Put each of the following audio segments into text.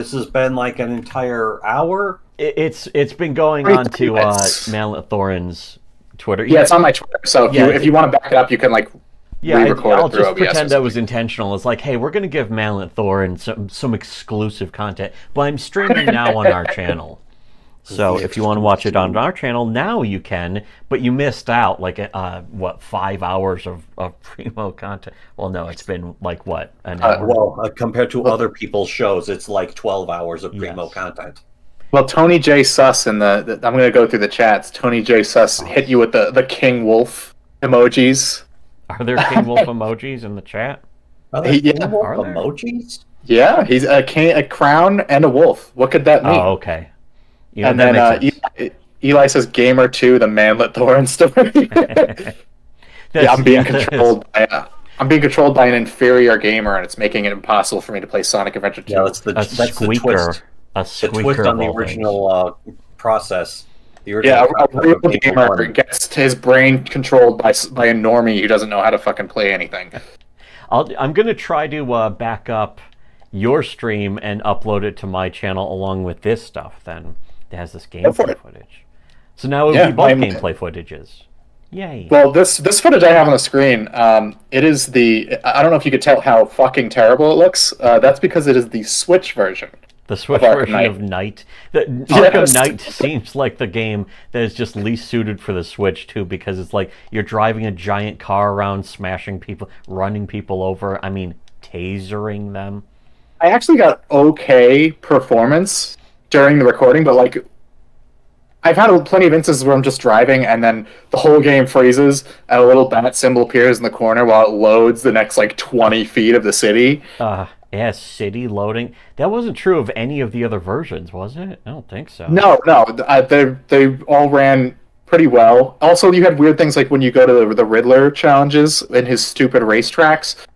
This has been like an entire hour. It's been going on to Manlet Thorin's Twitter. Yeah, it's on my Twitter. So if you want to back it up, you can like re-record I'll it through just OBS pretend that was intentional. It's like, hey, we're going to give Manlet Thorin some exclusive content, but I'm streaming now on our channel. So if you want to watch it on our channel, now you can, but you missed out, like, 5 hours of Primo content? Well, no, it's been, like, what, an hour? Compared to other people's shows, it's like 12 hours of Primo content. Well, Tony J. Suss I'm going to go through the chats. Tony J. Suss hit you with the King Wolf emojis. Are there King Wolf emojis in the chat? Are there King Wolf emojis? Yeah, he's a crown and a wolf. What could that mean? Oh, okay. And then Eli says, Gamer 2, the Manlet Thorin story. Yeah, I'm being controlled by an inferior gamer, and it's making it impossible for me to play Sonic Adventure 2. Yeah, that's the twist. The twist on the original process. The original a real gamer gets his brain controlled by a normie who doesn't know how to fucking play anything. I'm going to try to back up your stream and upload it to my channel along with this stuff, then. It has this gameplay footage. So now it would be both gameplay footages. Yay. Well, this footage I have on the screen, it is I don't know if you could tell how fucking terrible it looks. That's because it is the Switch version. The Switch version of Knight. Arkham Knight seems like the game that is just least suited for the Switch, too, because it's like you're driving a giant car around, smashing people, running people over, tasering them. I actually got okay performance during the recording, but like I've had plenty of instances where I'm just driving and then the whole game freezes and a little bat symbol appears in the corner while it loads the next like 20 feet of the city. Yeah, city loading. That wasn't true of any of the other versions, was it? I don't think so. No, they all ran pretty well. Also, you had weird things like when you go to the Riddler challenges in his stupid racetracks,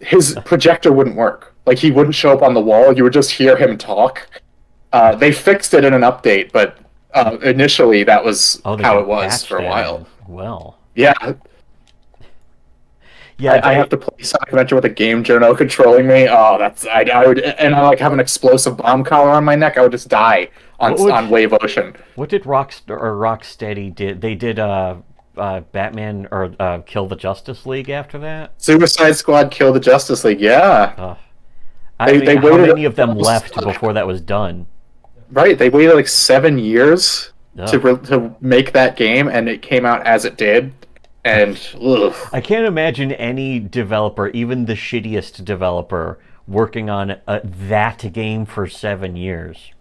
his projector wouldn't work. Like, he wouldn't show up on the wall. You would just hear him talk. They fixed it in an update, but initially that was how it was for a while. Well. Yeah. Yeah, I have to play Sonic Adventure with a game journal controlling me. Oh, I would, and I like have an explosive bomb collar on my neck. I would just die on Wave Ocean. What did Rocksteady did? They did Batman or Kill the Justice League after that. Suicide Squad Kill the Justice League. Yeah. How many of them left before that was done? Right, they waited like 7 years to make that game, and it came out as it did. And I can't imagine any developer, even the shittiest developer, working on that game for 7 years.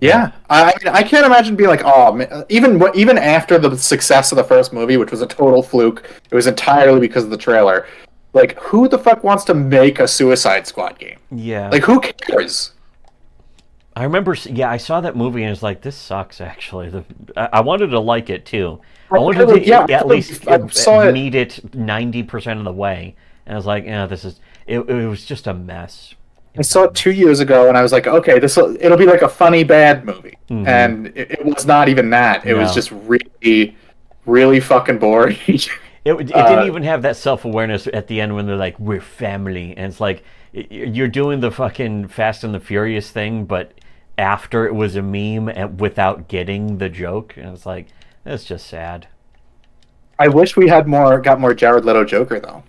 Yeah, I can't imagine being like, oh, man. Even after the success of the first movie, which was a total fluke, it was entirely because of the trailer. Like, who the fuck wants to make a Suicide Squad game? Yeah. Like, who cares? I remember, I saw that movie and it's like, this sucks, actually. I wanted to like it, too. I wanted to at least meet it 90% of the way. And I was like, it was just a mess. I saw it 2 years ago, and I was like, okay, it'll be like a funny, bad movie. Mm-hmm. And it was not even that. It was just really, really fucking boring. It didn't even have that self-awareness at the end when they're like, we're family. And it's like, you're doing the fucking Fast and the Furious thing, but after it was a meme and without getting the joke. And it's like, that's just sad. I wish we had got more Jared Leto Joker, though.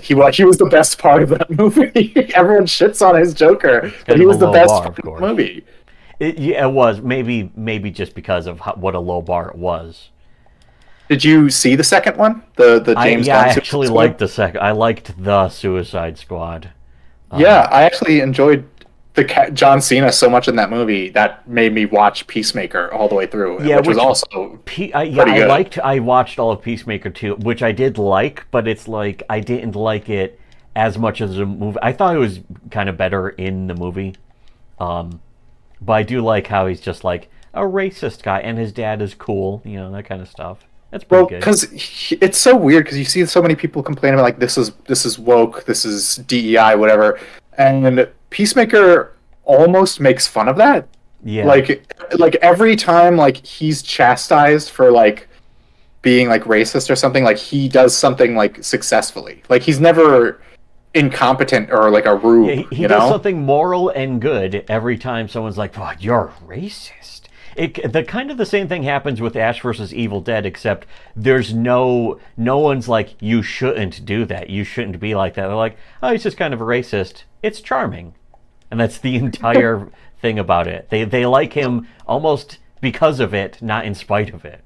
He was the best part of that movie. Everyone shits on his Joker, but he was the best part of the movie. It was. Maybe just because of what a low bar it was. Did you see the second one? The James Gunn I actually liked the second. I liked the Suicide Squad. Yeah, I actually enjoyed the John Cena so much in that movie that made me watch Peacemaker all the way through. Yeah, which was also pretty good. I watched all of Peacemaker too, which I did like, but it's like I didn't like it as much as the movie. I thought it was kind of better in the movie, but I do like how he's just like a racist guy, and his dad is cool, that kind of stuff. That's pretty good. Because it's so weird because you see so many people complain about like this is woke, this is DEI, whatever, and Peacemaker almost makes fun of that. Yeah. Like every time like he's chastised for like being like racist or something, like he does something like successfully. Like he's never incompetent or like a rube. Yeah, he you does know? something moral and good every time someone's like, "Oh, you're racist." The kind of the same thing happens with Ash versus Evil Dead, except there's no one's like, "You shouldn't do that. You shouldn't be like that." They're like, "Oh, he's just kind of a racist. It's charming," and that's the entire thing about it. They like him almost because of it, not in spite of it.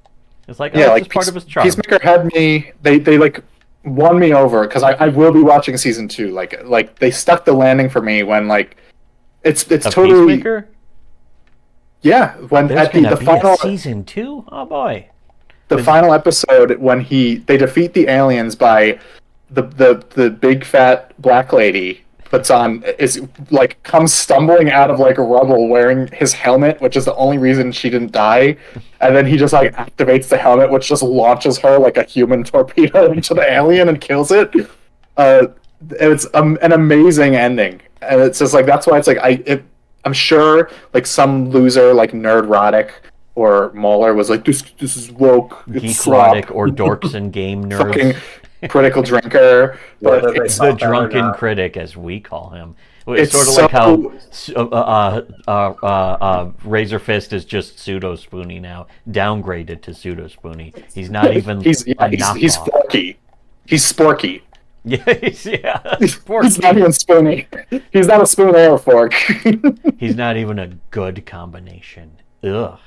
It's like, oh, Yeah, it's like just part of his charm. Peacemaker had me. They like won me over because I will be watching season 2. Like they stuck the landing for me when like it's A totally Peacemaker? yeah when There's at the gonna be final a season 2? Oh boy. the final episode when they defeat the aliens by the big fat black lady comes stumbling out of like rubble wearing his helmet, which is the only reason she didn't die, and then he just like activates the helmet, which just launches her like a human torpedo into the alien and kills it. It's an amazing ending, and it's just like that's why it's like I'm sure like some loser like Nerdrotic or Mauler was like this is woke, it's Geekrotic or dorks and game nerds. fucking critical drinker, but Whether they it's The thought that or drunken not. critic, as we call him. It's It's sort of like how Razor Fist is just pseudo Spoony now, downgraded to pseudo Spoony. He's not even he's a knockoff. he's Sporky. He's Sporky. Yeah, he's He's not even Spoony. He's not a spoon or a fork. He's not even a good combination. Ugh.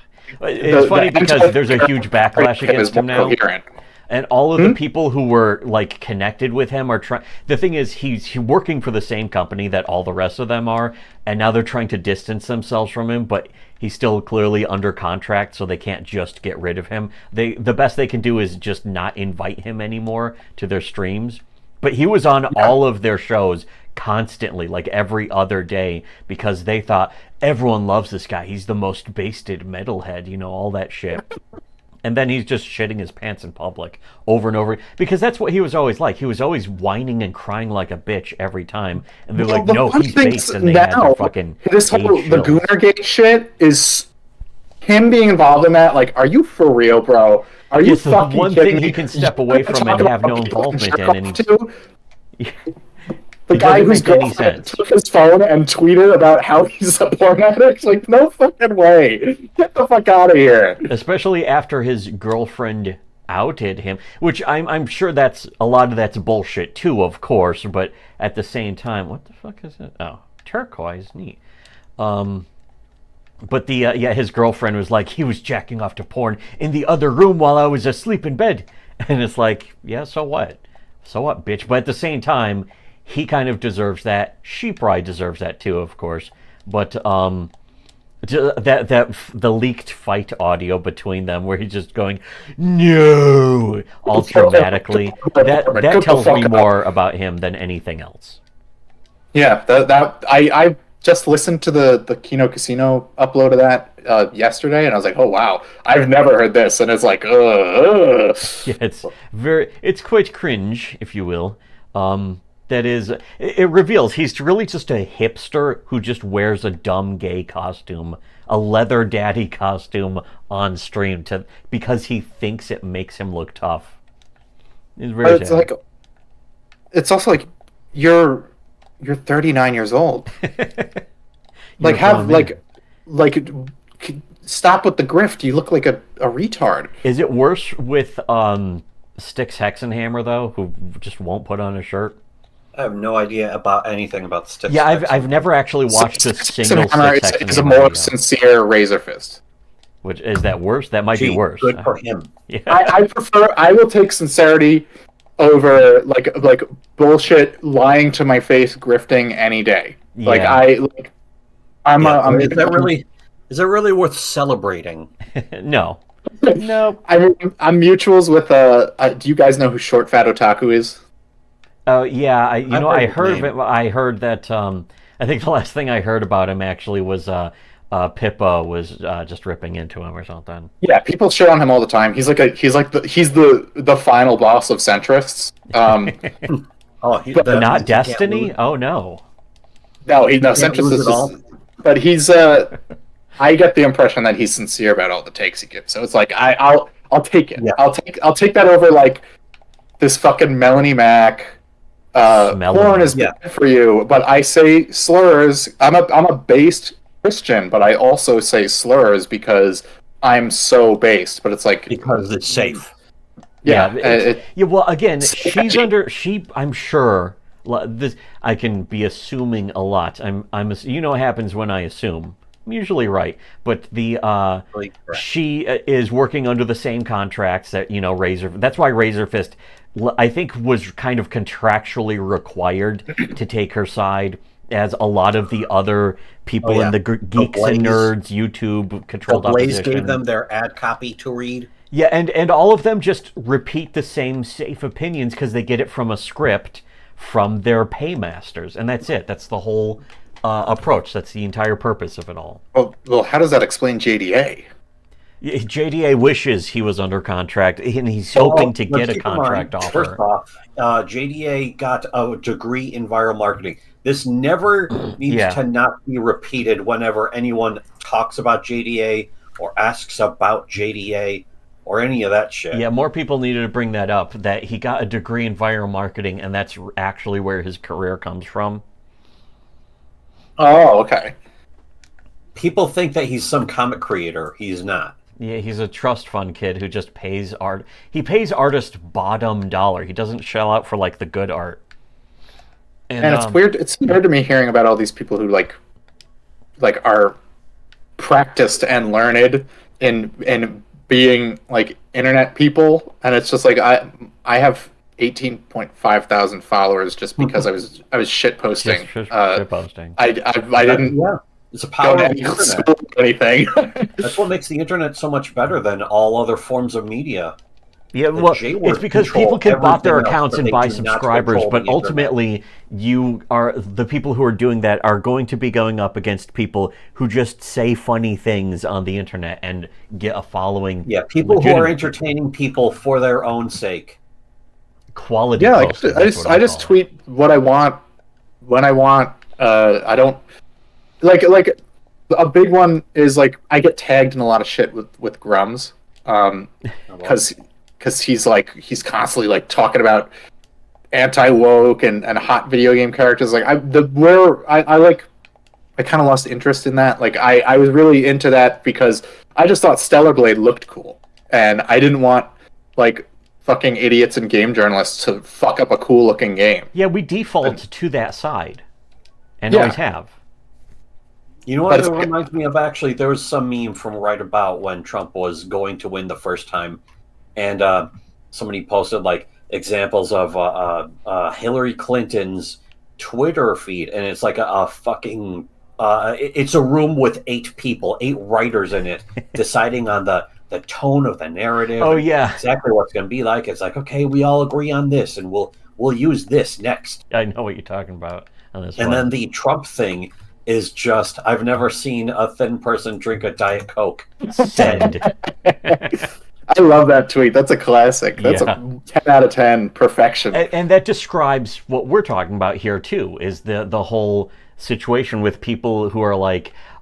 It's funny because there's a huge backlash against him now. Coherent. And all of the people who were like connected with him are trying. The thing is, he's working for the same company that all the rest of them are, and now they're trying to distance themselves from him. But he's still clearly under contract, so they can't just get rid of him. The best they can do is just not invite him anymore to their streams. But he was on all of their shows constantly, like every other day, because they thought everyone loves this guy. He's the most basted metalhead, all that shit. And then he's just shitting his pants in public over and over. Because that's what he was always like. He was always whining and crying like a bitch every time. And they're like, no, he's based. And they had their fucking this whole age the shows. Goonergate shit is him being involved in that. Like, are you for real, bro? Are you It's the fucking one kidding thing me? he can step away from and have no involvement in. And the It guy doesn't whose make any girlfriend sense. took his phone and tweeted about how he's a porn addict. Like, no fucking way. Get the fuck out of here. especially after his girlfriend outed him, which I'm sure that's a lot of that's bullshit too, of course. But at the same time, what the fuck is it? Oh, turquoise, neat. But his girlfriend was like, he was jacking off to porn in the other room while I was asleep in bed, and it's like, yeah, so what, bitch? But at the same time, he kind of deserves that. She probably deserves that too, of course. But the leaked fight audio between them, where he's just going, no, all dramatically, that tells me more about him than anything else. Yeah, I just listened to the Kino Casino upload of that yesterday, and I was like, oh wow, I've never heard this, and it's like, ugh. Yeah, it's quite cringe, if you will. That is, it reveals he's really just a hipster who just wears a dumb gay costume, a leather daddy costume on stream because he thinks it makes him look tough. It's very It's sad. like, it's also like you're 39 years old. Like, have like stop with the grift. You look like a retard. Is it worse with Styx Hexenhammer though, who just won't put on a shirt? I have no idea about anything about Styx. Yeah, I've never actually watched a single Hammer Styx is a Hexenhammer more video. sincere Razor Fist. Which is that worse? That might be Gee, worse. good for him. Yeah. I will take sincerity over like bullshit lying to my face grifting any day. Like Yeah. I'm Is that really worth celebrating? No. Nope. I'm mutuals with do you guys know who Short Fat Otaku is? Oh yeah, I heard heard his of it. I heard that. I think the last thing I heard about him actually was Pippa was just ripping into him or something. Yeah, people shit on him all the time. He's the final boss of centrists. But Not Destiny? Oh no. No, Can't centrist lose is it all. but he's I get the impression that he's sincere about all the takes he gives. So it's like I'll take it. Yeah. I'll take that over like this fucking Melanie Mac porn is bad for you, but I say slurs. I'm a based Christian, but I also say slurs because I'm so based. But it's like because it's safe. Yeah. Well, again, she's under. I'm sure. This I can be assuming a lot. You know what happens when I assume. I'm usually right, but she is working under the same contracts that Razor. That's why Razorfist, I think, was kind of contractually required to take her side, as a lot of the other people in the Geeks and Nerds YouTube controlled opposition. Blaze gave them their ad copy to read. Yeah, and all of them just repeat the same safe opinions because they get it from a script from their paymasters, and that's it. That's the whole approach. That's the entire purpose of it all. Well, how does that explain JDA? JDA wishes he was under contract, and he's hoping to get a contract offer. First off, JDA got a degree in viral marketing. This never needs to not be repeated whenever anyone talks about JDA or asks about JDA or any of that shit. Yeah, more people needed to bring that up, that he got a degree in viral marketing, and that's actually where his career comes from. Oh, okay. People think that he's some comic creator. He's not. Yeah, he's a trust fund kid who just pays art. He pays artists bottom dollar. He doesn't shell out for the good art. And it's weird. It's weird to me hearing about all these people who are practiced and learned in being internet people, and it's just I have 18.5 thousand followers just because I was shit posting. Shit posting. I didn't. Yeah. It's a power of the internet. Or anything. That's what makes the internet so much better than all other forms of media. Yeah, well, it's because people can bot their accounts and buy subscribers, but ultimately, the people who are doing that are going to be going up against people who just say funny things on the internet and get a following. Yeah, people who are entertaining people for their own sake. Quality. Yeah, I just tweet what I want when I want. I don't like a big one is I get tagged in a lot of shit with Grums, because he's constantly talking about anti-woke and hot video game characters. I kind of lost interest in that. I was really into that because I just thought Stellar Blade looked cool, and I didn't want fucking idiots and game journalists to fuck up a cool looking game. Yeah, we default to that side, and always have. You know what it reminds me of? Actually, there was some meme from right about when Trump was going to win the first time, and somebody posted examples of Hillary Clinton's Twitter feed, and it's a fucking it's a room with 8 people, 8 writers in it, deciding on the tone of the narrative. Oh yeah, exactly what's going to be like. It's okay, we all agree on this, and we'll use this next. I know what you're talking about on this. And then the Trump thing is just, I've never seen a thin person drink a Diet Coke. Send. I love that tweet. That's a classic. That's a 10 out of 10 perfection. And that describes what we're talking about here too, is the whole situation with people who are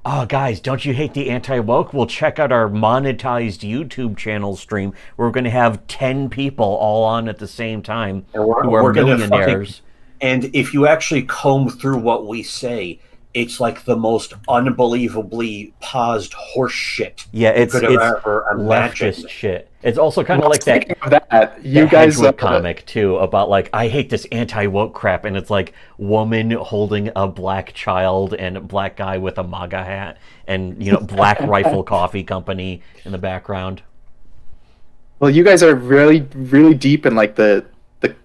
oh guys, don't you hate the anti-woke? Well, check out our monetized YouTube channel stream. We're going to have 10 people all on at the same time who are millionaires. And if you actually comb through what we say, it's the most unbelievably paused horse shit. Yeah, it's ever imagined. Leftist shit. It's also kind of that you guys Hedgehog comic too, about I hate this anti-woke crap, and it's woman holding a black child and a black guy with a MAGA hat, and Black Rifle Coffee Company in the background. Well, you guys are really, really deep in the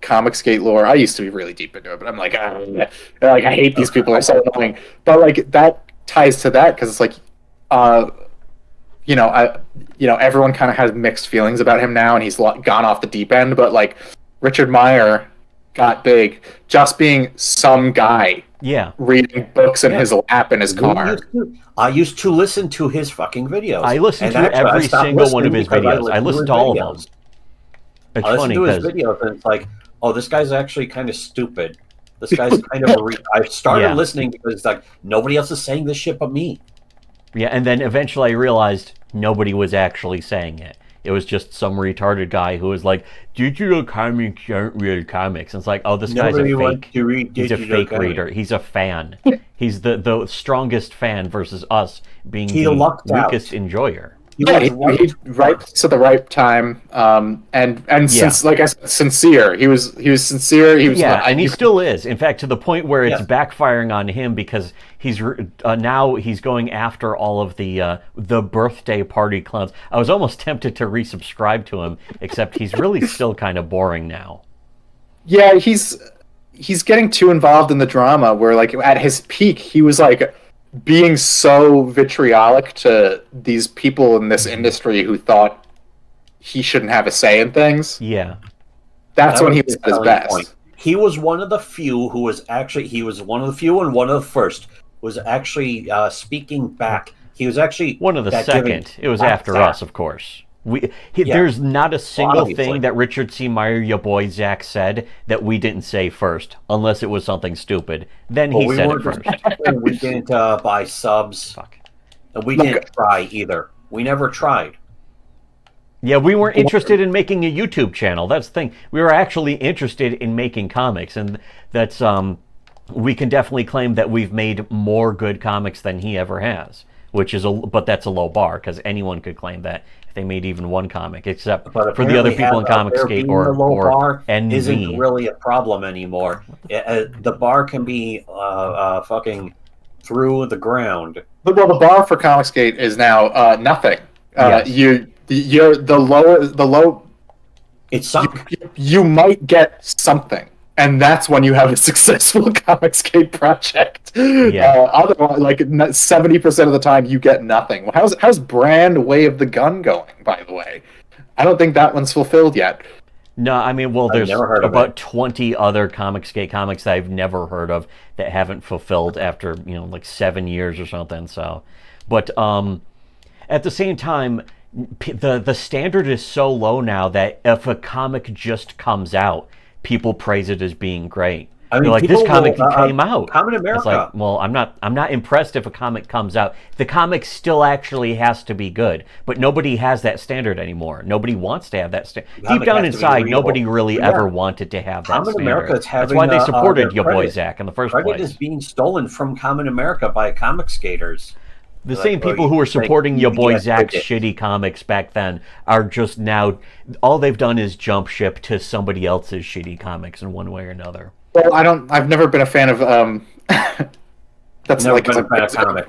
Comicgate lore. I used to be really deep into it, but I'm I hate these people. They're so annoying. But that ties to that because it's everyone kind of has mixed feelings about him now, and he's gone off the deep end. But Richard Meyer got big just being some guy. Yeah, reading books in his lap in his car. I used to listen to his fucking videos. I listened to every single one of his videos. I listened to all of them. It's I funny to his videos, and it's oh, this guy's actually kind of stupid. This guy's kind of I started listening because it's nobody else is saying this shit but me. Yeah, and then eventually I realized nobody was actually saying it. It was just some retarded guy who was like, digital comics aren't real comics. And it's like, oh, this guy's a fake. He's a fake reader. He's a fan. He's the strongest fan versus us being the weakest enjoyer. He right place at the right time, and since, like I said, sincere. He was sincere. He was, and he still is. In fact, to the point where it's backfiring on him because he's now he's going after all of the birthday party clowns. I was almost tempted to resubscribe to him, except he's really still kind of boring now. Yeah, he's getting too involved in the drama. Where like at his peak, he was like being so vitriolic to these people in this industry who thought he shouldn't have a say in things. Yeah. That's when he was at his best. Point. He was one of the few who was actually, he was one of the few and one of the first, was actually speaking back. He was actually one of the second. It was after us, of course. There's not a single thing that Richard C. Meyer, your boy Zach, said that we didn't say first, unless it was something stupid. Then he said it first. We didn't buy subs. Fuck. And we didn't try either. We never tried. Yeah, we weren't interested in making a YouTube channel. That's the thing. We were actually interested in making comics, and that's we can definitely claim that we've made more good comics than he ever has, but that's a low bar because anyone could claim that. They made even one comic, except for the other people in Comicgate or NV. Isn't really a problem anymore. The bar can be fucking through the ground. Well, the bar for Comicgate is now nothing. Yes. You're the low. It's sunk. You might get something. And that's when you have a successful Comicgate project. Yeah. Otherwise, like 70% of the time, you get nothing. How's Brand Way of the Gun going? By the way, I don't think that one's fulfilled yet. No, I mean, well, there's about 20 other Comicgate comics that I've never heard of that haven't fulfilled after like 7 years or something. So, but at the same time, the standard is so low now that if a comic just comes out, people praise it as being great. I mean, like, this comic came out. Comic America. It's like, well, I'm not impressed if a comic comes out. The comic still actually has to be good, but nobody has that standard anymore. Nobody wants to have that standard. Deep down inside, nobody really ever wanted to have that standard. America is having, that's why they supported your boy Zach in the first credit place. Is being stolen from Comic America by comic skaters. The same people who were supporting your boy Zach's shitty comics back then are just now, all they've done is jump ship to somebody else's shitty comics in one way or another. Well, I've never been a fan of that's never like been a fan of comic.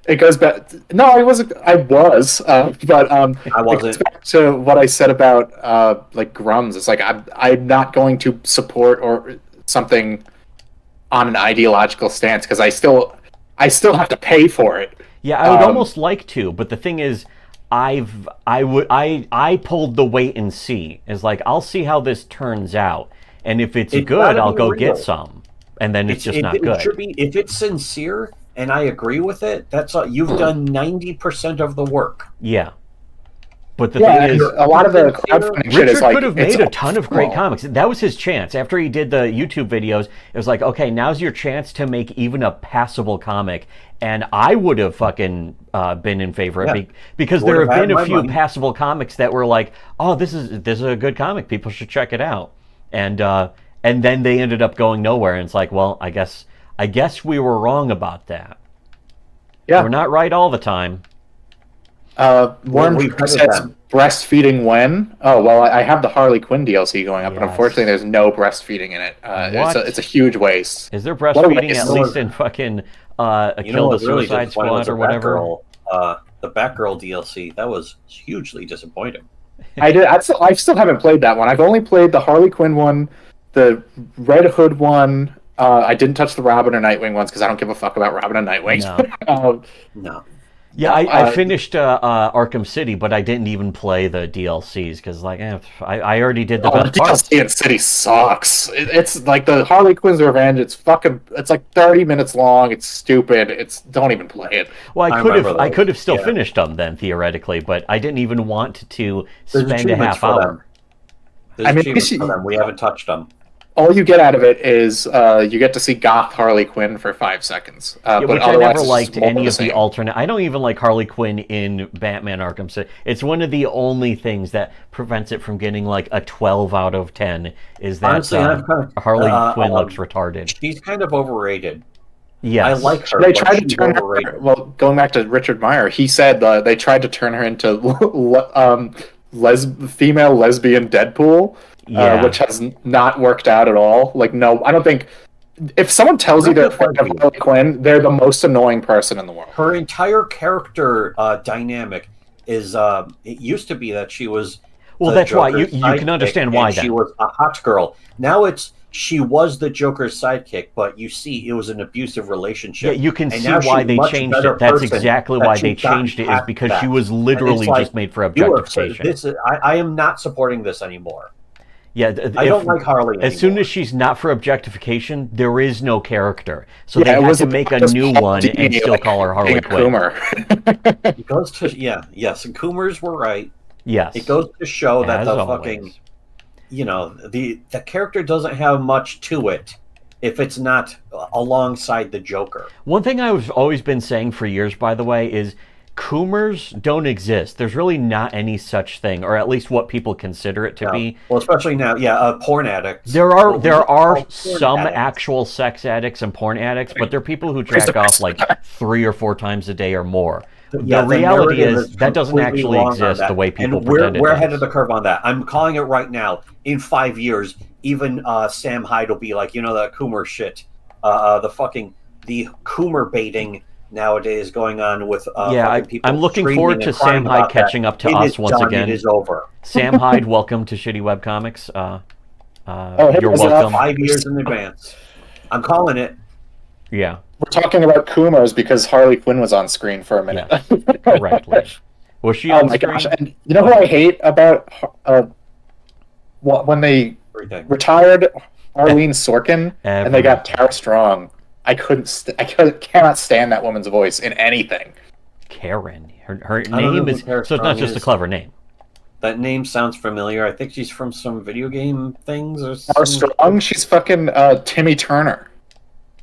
It goes back. No, I was, but I wasn't. It goes back to what I said about like Grums. It's like I'm not going to support or something on an ideological stance because I still have to pay for it. Yeah, I would almost like to, but the thing is, I pulled the wait and see. It's like, I'll see how this turns out, and if it's good, I'll go get some, and then it's just not good. Should be, if it's sincere and I agree with it, that's all, you've done 90% of the work. Yeah. But the thing is, a lot of the crowdfunding shit is like, could have made a ton of great comics. That was his chance. After he did the YouTube videos, it was like, okay, now's your chance to make even a passable comic. And I would have fucking been in favor of it because there have been a few passable comics that were like, oh, this is a good comic. People should check it out. And then they ended up going nowhere. And it's like, well, I guess we were wrong about that. Yeah, we're not right all the time. Worm says breastfeeding when? Oh, well, I have the Harley Quinn DLC going up, but unfortunately there's no breastfeeding in it. It's a huge waste. Is there breastfeeding at least in fucking Kill the Suicide Squad or whatever? The Batgirl DLC, that was hugely disappointing. I still haven't played that one. I've only played the Harley Quinn one, the Red Hood one. I didn't touch the Robin or Nightwing ones because I don't give a fuck about Robin and Nightwing. No. No. Yeah, I finished Arkham City, but I didn't even play the DLCs because, like, I already did the best part. DLC in City sucks. It's like the Harley Quinn's Revenge. It's like 30 minutes long. It's stupid. Don't even play it. Well, I could have still finished them then theoretically, but I didn't even want to spend a half hour. There's achievements for them. We haven't touched them. all you get out of it is you get to see goth Harley Quinn for 5 seconds. But which I otherwise, never it's liked just more any of the same. alternate. I don't even like Harley Quinn in Batman Arkham City. It's one of the only things that prevents it from getting like a 12 out of 10. Is that Honestly, I've kind of, Harley Quinn looks retarded. She's kind of overrated. Yes, I like her. They but tried to she's turn overrated. her. Well, going back to Richard Meyer, he said they tried to turn her into female lesbian Deadpool, Yeah. which has not worked out at all. Like, no, I don't think. If someone tells you they're a fan of Harley Quinn, they're the most annoying person in the world. Her entire character dynamic is. It used to be that she was. Well, that's why you can understand why she was a hot girl. Now she was the Joker's sidekick, but you see, it was an abusive relationship. Yeah, you can and see now why she's they much changed better it. That's person exactly that why she's they gotten changed it, is past because that. she was And it's literally like, just made for objectification. I am not supporting this anymore. Yeah, I don't like Harley anymore. As soon as she's not for objectification, there is no character. So Yeah, they it had was to make a new one and still call her Harley Quinn. It goes to yes, and Coomers were right. Yes. It goes to show that As the always. fucking, the character doesn't have much to it if it's not alongside the Joker. One thing I've always been saying for years, by the way, is Coomers don't exist. There's really not any such thing, or at least what people consider it to be. Well, especially now, porn addicts. There are porn some addicts. actual sex addicts and porn addicts, but they're people who jack off like 3 or 4 times a day or more. Yeah, the reality narrative is that doesn't completely actually wrong on exist that. the way people and pretend we're it ahead does. of the curve on that. I'm calling it right now. In 5 years, even Sam Hyde will be like, that Coomer shit. The Coomer baiting nowadays going on with people. I'm looking screaming forward and to crying Sam Hyde about catching that. up to It us is once done, again. It is over. Sam Hyde, welcome to Shitty Webcomics. You're what's welcome. 5 years in advance. I'm calling it. Yeah, We're talking about Coomers because Harley Quinn was on screen for a minute. yeah, correctly. Was she Oh on my screen? gosh! And you know who I hate about when they Everything. retired Arlene Sorkin and they got Tara Strong? I cannot stand that woman's voice in anything. Karen. Her don't know name who is Tara so it's not Strong just a is. clever name. That name sounds familiar. I think she's from some video game things or Tara something. Strong, she's fucking Timmy Turner.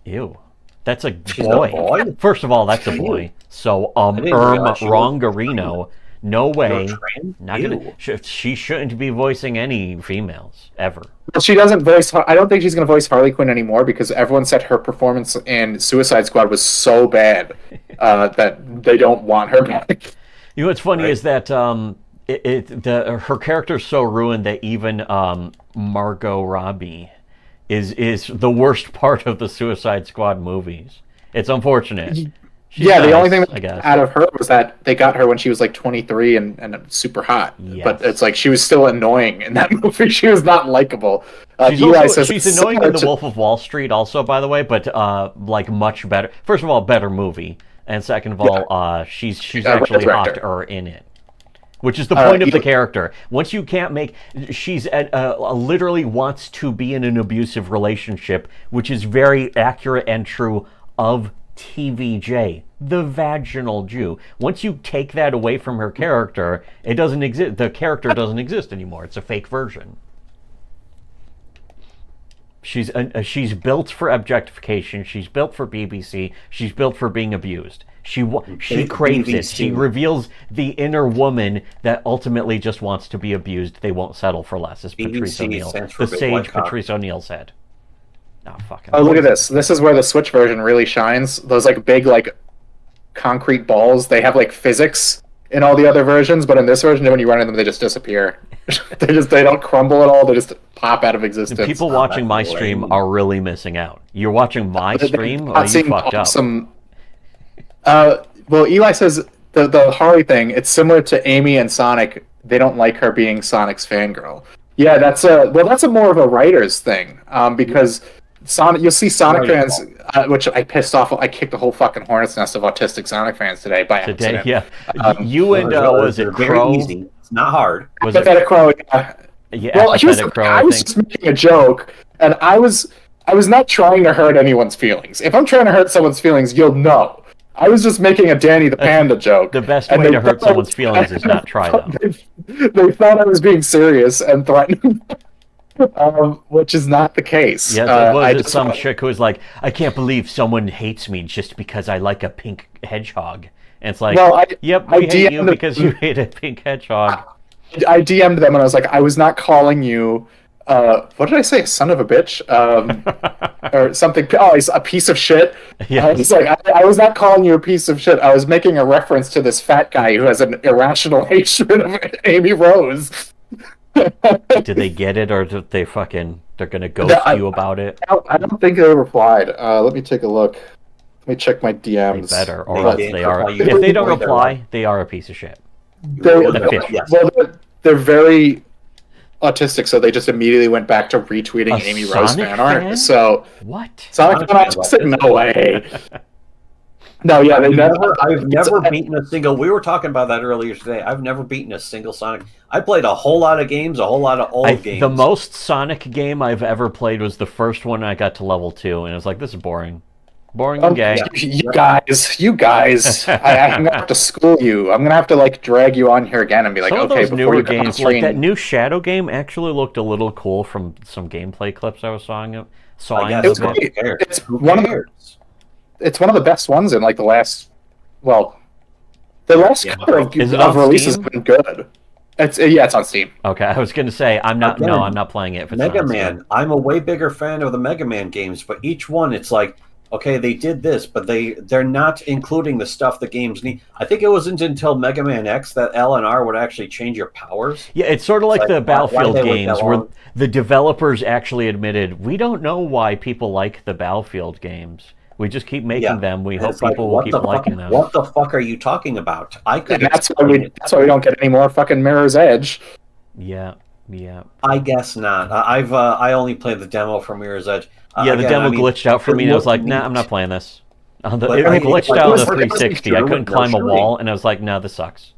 Ew. That's a She's a boy. boy? First of all, that's a boy. So, didn't realize she was- Rongarino. No way. trans? Not Ew. gonna. She shouldn't be voicing any females ever. But she doesn't voice. I don't think she's going to voice Harley Quinn anymore because everyone said her performance in Suicide Squad was so bad that they don't want her back. You know what's funny Right. is that her character's so ruined that even Margot Robbie is the worst part of the Suicide Squad movies. It's unfortunate. She's Yeah, the nice, only thing I guess. out of her was that they got her when she was like 23 and super hot. Yes. But it's like she was still annoying in that movie. She was not likable. She's it's annoying in similar The to- Wolf of Wall Street also, by the way, but like much better. First of all, better movie, and second of all, she's actually director. hotter in it. Which is the point of the you- character. Once you can't make... She's literally wants to be in an abusive relationship, which is very accurate and true of TVJ, the vaginal Jew. Once you take that away from her character, it doesn't exist. The character doesn't exist anymore. It's a fake version. She's built for objectification. She's built for BBC. She's built for being abused. She craves it. BBC. She reveals the inner woman that ultimately just wants to be abused. They won't settle for less, as Patrice BBC O'Neill, stands for the Big sage White Cock. Patrice O'Neill said. Oh, fucking. Oh, look at this. This is where the Switch version really shines. Those like big like concrete balls. They have like physics in all the other versions, but in this version, when you run into them, they just disappear. they don't crumble at all. They just pop out of existence. People watching my that's stream lame. are really missing out. You're watching my stream? Not Oh, you seeing fucked up. some. Well, Eli says the Harley thing. It's similar to Amy and Sonic. They don't like her being Sonic's fangirl. Yeah, that's a more of a writer's thing. Because Sonic, you'll see Sonic Right. fans, which I pissed off. I kicked the whole fucking hornet's nest of autistic Sonic fans today by Today, accident. yeah. You and, was it They're very Crow? easy. It's not hard. Was it, Pathetic Crow. yeah, Well, here's Apathetic the, Crow, I I was think. just making a joke, and I was not trying to hurt anyone's feelings. If I'm trying to hurt someone's feelings, you'll know. I was just making a Danny the Panda joke. The best and way they to hurt thought- someone's feelings is not try them. They thought I was being serious and threatened. which is not the case. Yeah, I was it just some chick who was like, I can't believe someone hates me just because I like a pink hedgehog. And it's like, Well, yep, I we hate you DM'd because you hate a pink hedgehog. I DM'd them and I was like, I was not calling you. What did I say? Son of a bitch, or something. Oh, he's a piece of shit. Yeah. I was like, I was not calling you a piece of shit. I was making a reference to this fat guy who has an irrational hatred of Amy Rose. Did they get it, or did they they're gonna ghost you about it? I don't think they replied. Let me take a look. Let me check my DMs. They better, or They else did they are. reply. If they don't They're reply, like- they are a piece of shit. Yes. Well, they're very autistic, so they just immediately went back to retweeting A Amy Rose Sonic fan art. fan? So What? Sonic fan autistic? No way. No, yeah, I've never beaten a single. We were talking about that earlier today. I've never beaten a single Sonic. I played a whole lot of games, a whole lot of old games. The most Sonic game I've ever played was the first one I got to level 2, and it was like, this is boring. Boring and gay. You guys, I'm gonna have to school you. I'm gonna have to like drag you on here again and be like, Some of okay, those before newer you come on games, like stream, that new Shadow game, actually looked a little cool from some gameplay clips I was sawing. I Sawing guess It was who cares? It's Who one of the- cares? it's one of the best ones in like the last, well, the last Yeah. couple of, Is it of on releases Steam? have been good. It's on Steam. Okay, I was gonna say I'm not. Again, No, I'm not playing it. If it's Mega not on Man. Steam. I'm a way bigger fan of the Mega Man games, but each one, it's like, okay, they did this, but they're not including the stuff the games need. I think it wasn't until Mega Man X that L and R would actually change your powers. Yeah, it's sort of like It's the like, why Battlefield they wait games that where long? the developers actually admitted we don't know why people like the Battlefield games. We just keep making Yeah. them. We And hope it's like, people will what keep the fuck? liking them. What the fuck are you talking about? I could. And that's explain it. why we don't get any more fucking Mirror's Edge. Yeah, yeah. I guess not. I only played the demo for Mirror's Edge. Yeah, the Again, demo I mean, glitched out for it me, and I was looked like, nah, neat. I'm not playing this. It But, I mean, glitched like, out it on was the like a 360. I shooter couldn't with no climb a shooting. wall, and I was like, nah, this sucks.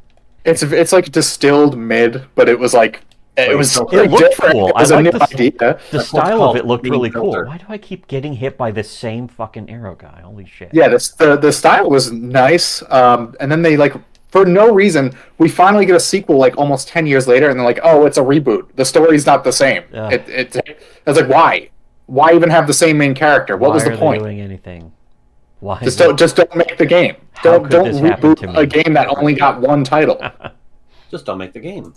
It's like distilled mid, but it was like Wait, it was so it looked different. cool. It was I a like new this- idea. The That's what's style of called it looked being really cool. filtered. Why do I keep getting hit by the same fucking arrow guy? Holy shit. Yeah, the style was nice. And then they like for no reason we finally get a sequel like almost 10 years later, and they're like, oh, it's a reboot. The story's not the same. Yeah. I was like, why? Why even have the same main character? What Why was the are they point? doing anything? Why? Just don't make the game. How Don't could don't this happen to reboot me? a game that only got one title. Just don't make the game.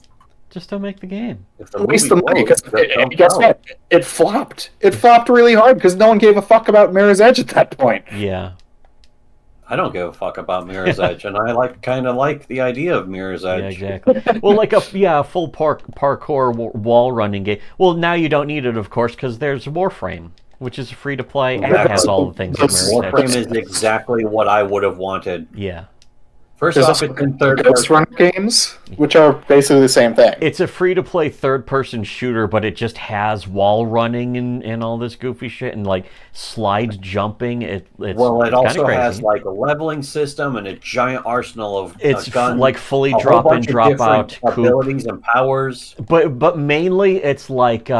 Just don't make the game. If the Waste the movie money blows, because just don't guess go. what? It flopped. It flopped really hard because no one gave a fuck about Mirror's Edge at that point. Yeah. I don't give a fuck about Mirror's Edge, and I kind of like the idea of Mirror's Edge. Yeah, exactly. Well, like a full parkour wall running game. Well, now you don't need it, of course, because there's Warframe, which is free to play and Exactly. has all the things that Mirror's Warframe Edge. is exactly what I would have wanted. Yeah. First There's off, also it's in third Ghost person. Run games, which are basically the same thing. It's a free to play third person shooter, but it just has wall running and all this goofy shit and like slide jumping. It's Well, it kinda also crazy. has like a leveling system and a giant arsenal of It's guns, like fully a whole drop in, bunch of drop different out, coop. abilities and powers. But mainly it's like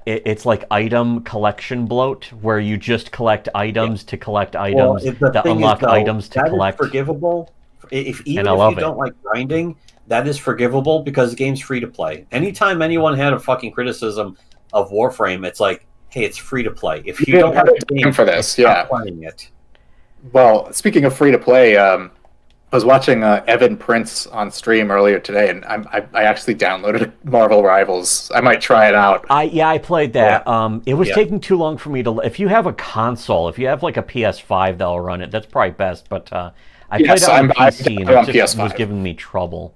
it's like item collection bloat where you just collect items to collect items the that thing is, unlock though, items to that is collect. forgivable. Even And I if love you it. don't like grinding, that is forgivable because the game's free to play. Anytime anyone had a fucking criticism of Warframe, it's like, hey, it's free to play. If you You don't didn't like have the time game for this, stop yeah. playing it. Well, speaking of free to play, I was watching Evan Prince on stream earlier today, and I actually downloaded Marvel Rivals. I might try it out. I played that. It was Yeah. taking too long for me to. If you have a console, if you have like a PS5 that'll run it, that's probably best. But I played Yes, it on I'm PC and on it just PS5. was giving me trouble.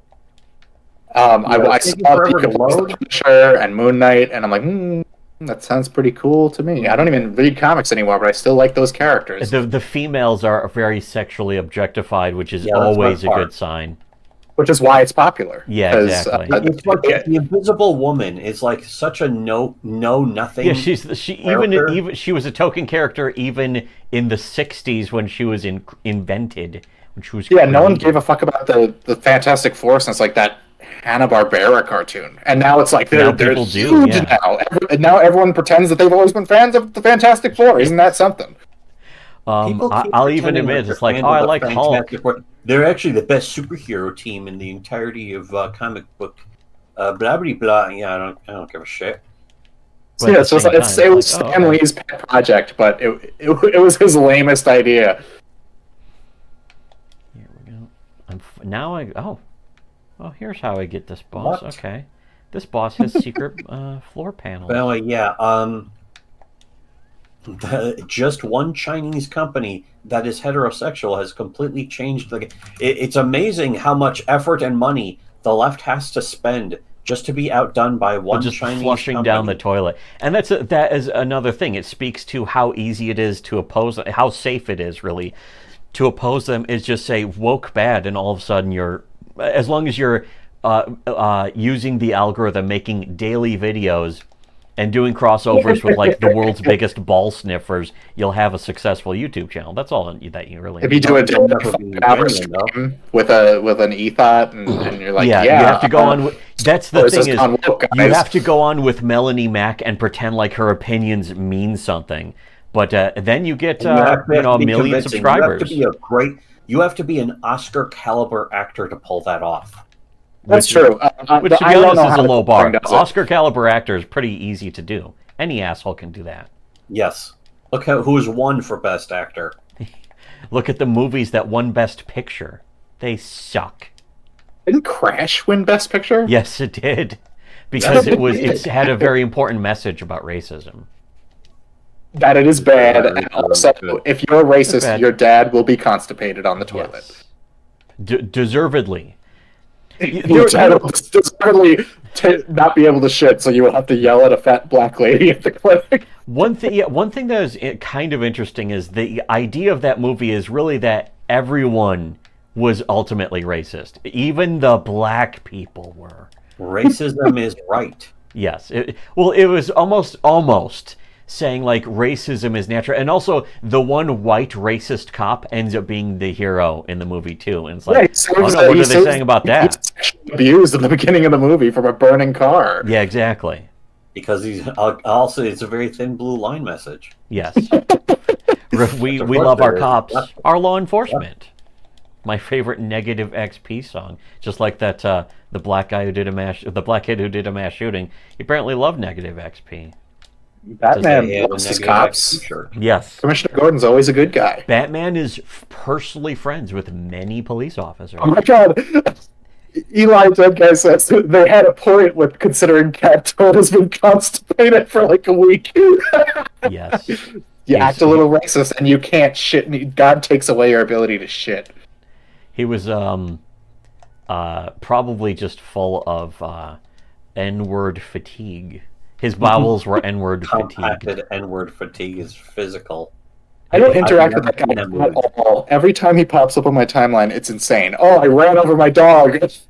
I it's taking saw forever to the load. Punisher and Moon Knight, and I'm like, that sounds pretty cool to me. I don't even read comics anymore, but I still like those characters. The females are very sexually objectified, which is Yeah, that's my always a part. good sign. Which is why it's popular. Yeah, 'Cause, exactly. It's like yeah, the Invisible Woman is like such a nothing. Yeah, she character. she was a token character even in the '60s when she was invented. When she was yeah, no one created. gave a fuck about the Fantastic Four since like that Hanna-Barbera cartoon, and now it's like Now they're people do, huge yeah. now. Now everyone pretends that they've always been fans of the Fantastic Four. Isn't that something? People keep I'll even pretending admit they're it's like, fans oh, of I the like Hulk. Fantastic Four. They're actually the best superhero team in the entirety of comic book blah blah blah. Yeah, I don't give a shit. So, yeah, so it was Stan Lee's pet project, but it was his lamest idea. Here we go. Oh, here's how I get this boss. What? Okay, this boss has secret floor panels. But anyway, yeah. Just one Chinese company that is heterosexual has completely changed the game. It's amazing how much effort and money the left has to spend just to be outdone by one just Chinese flushing company. down the toilet. And that is another thing. It speaks to how easy it is to oppose, how safe it is, really, to oppose them. Is just say woke bad, and all of a sudden you're, as long as you're using the algorithm, making daily videos and doing crossovers with like the world's biggest ball sniffers, you'll have a successful YouTube channel. That's all that you really. If you do a stream with an ethot and you're like, yeah, you have to go on. That's the thing is, you have to go on with Melanie Mack and pretend like her opinions mean something, but then you get a million subscribers. You have to be an Oscar caliber actor to pull that off. That's true. Which, to be honest, is a low bar. Oscar caliber actor is pretty easy to do. Any asshole can do that. Yes. Look who's won for Best Actor. Look at the movies that won Best Picture. They suck. Didn't Crash win Best Picture? Yes, it did. Because it had a very important message about racism. That it is bad. And also, if you're a racist, your dad will be constipated on the toilet. Yes. Deservedly. Your dad will deservedly not be able to shit, so you will have to yell at a fat black lady at the clinic. One thing that is kind of interesting is the idea of that movie is really that everyone was ultimately racist. Even the black people were. Racism is right. Yes. It was almost saying like racism is natural, and also the one white racist cop ends up being the hero in the movie too, and it's like, what are they saying about that? He's sexually abused in the beginning of the movie from a burning car. Yeah, exactly. Because it's a very thin blue line message. Yes. we love our cops, our law enforcement. My favorite negative XP song, just like that the black kid who did a mass shooting. He apparently loved negative XP. Batman loves his cops. Yes. Commissioner Gordon's always a good guy. Batman is personally friends with many police officers. Oh my god. Eli Deadguy says they had a point with considering Cat Toad has been constipated for like a week. Yes. You act a little racist and you can't shit, and God takes away your ability to shit. He was probably just full of N-word fatigue. His bowels were N-word fatigue. Compacted N-word fatigue is physical. I don't interact with that guy at all. Every time he pops up on my timeline, it's insane. Oh, I ran over my dog. Just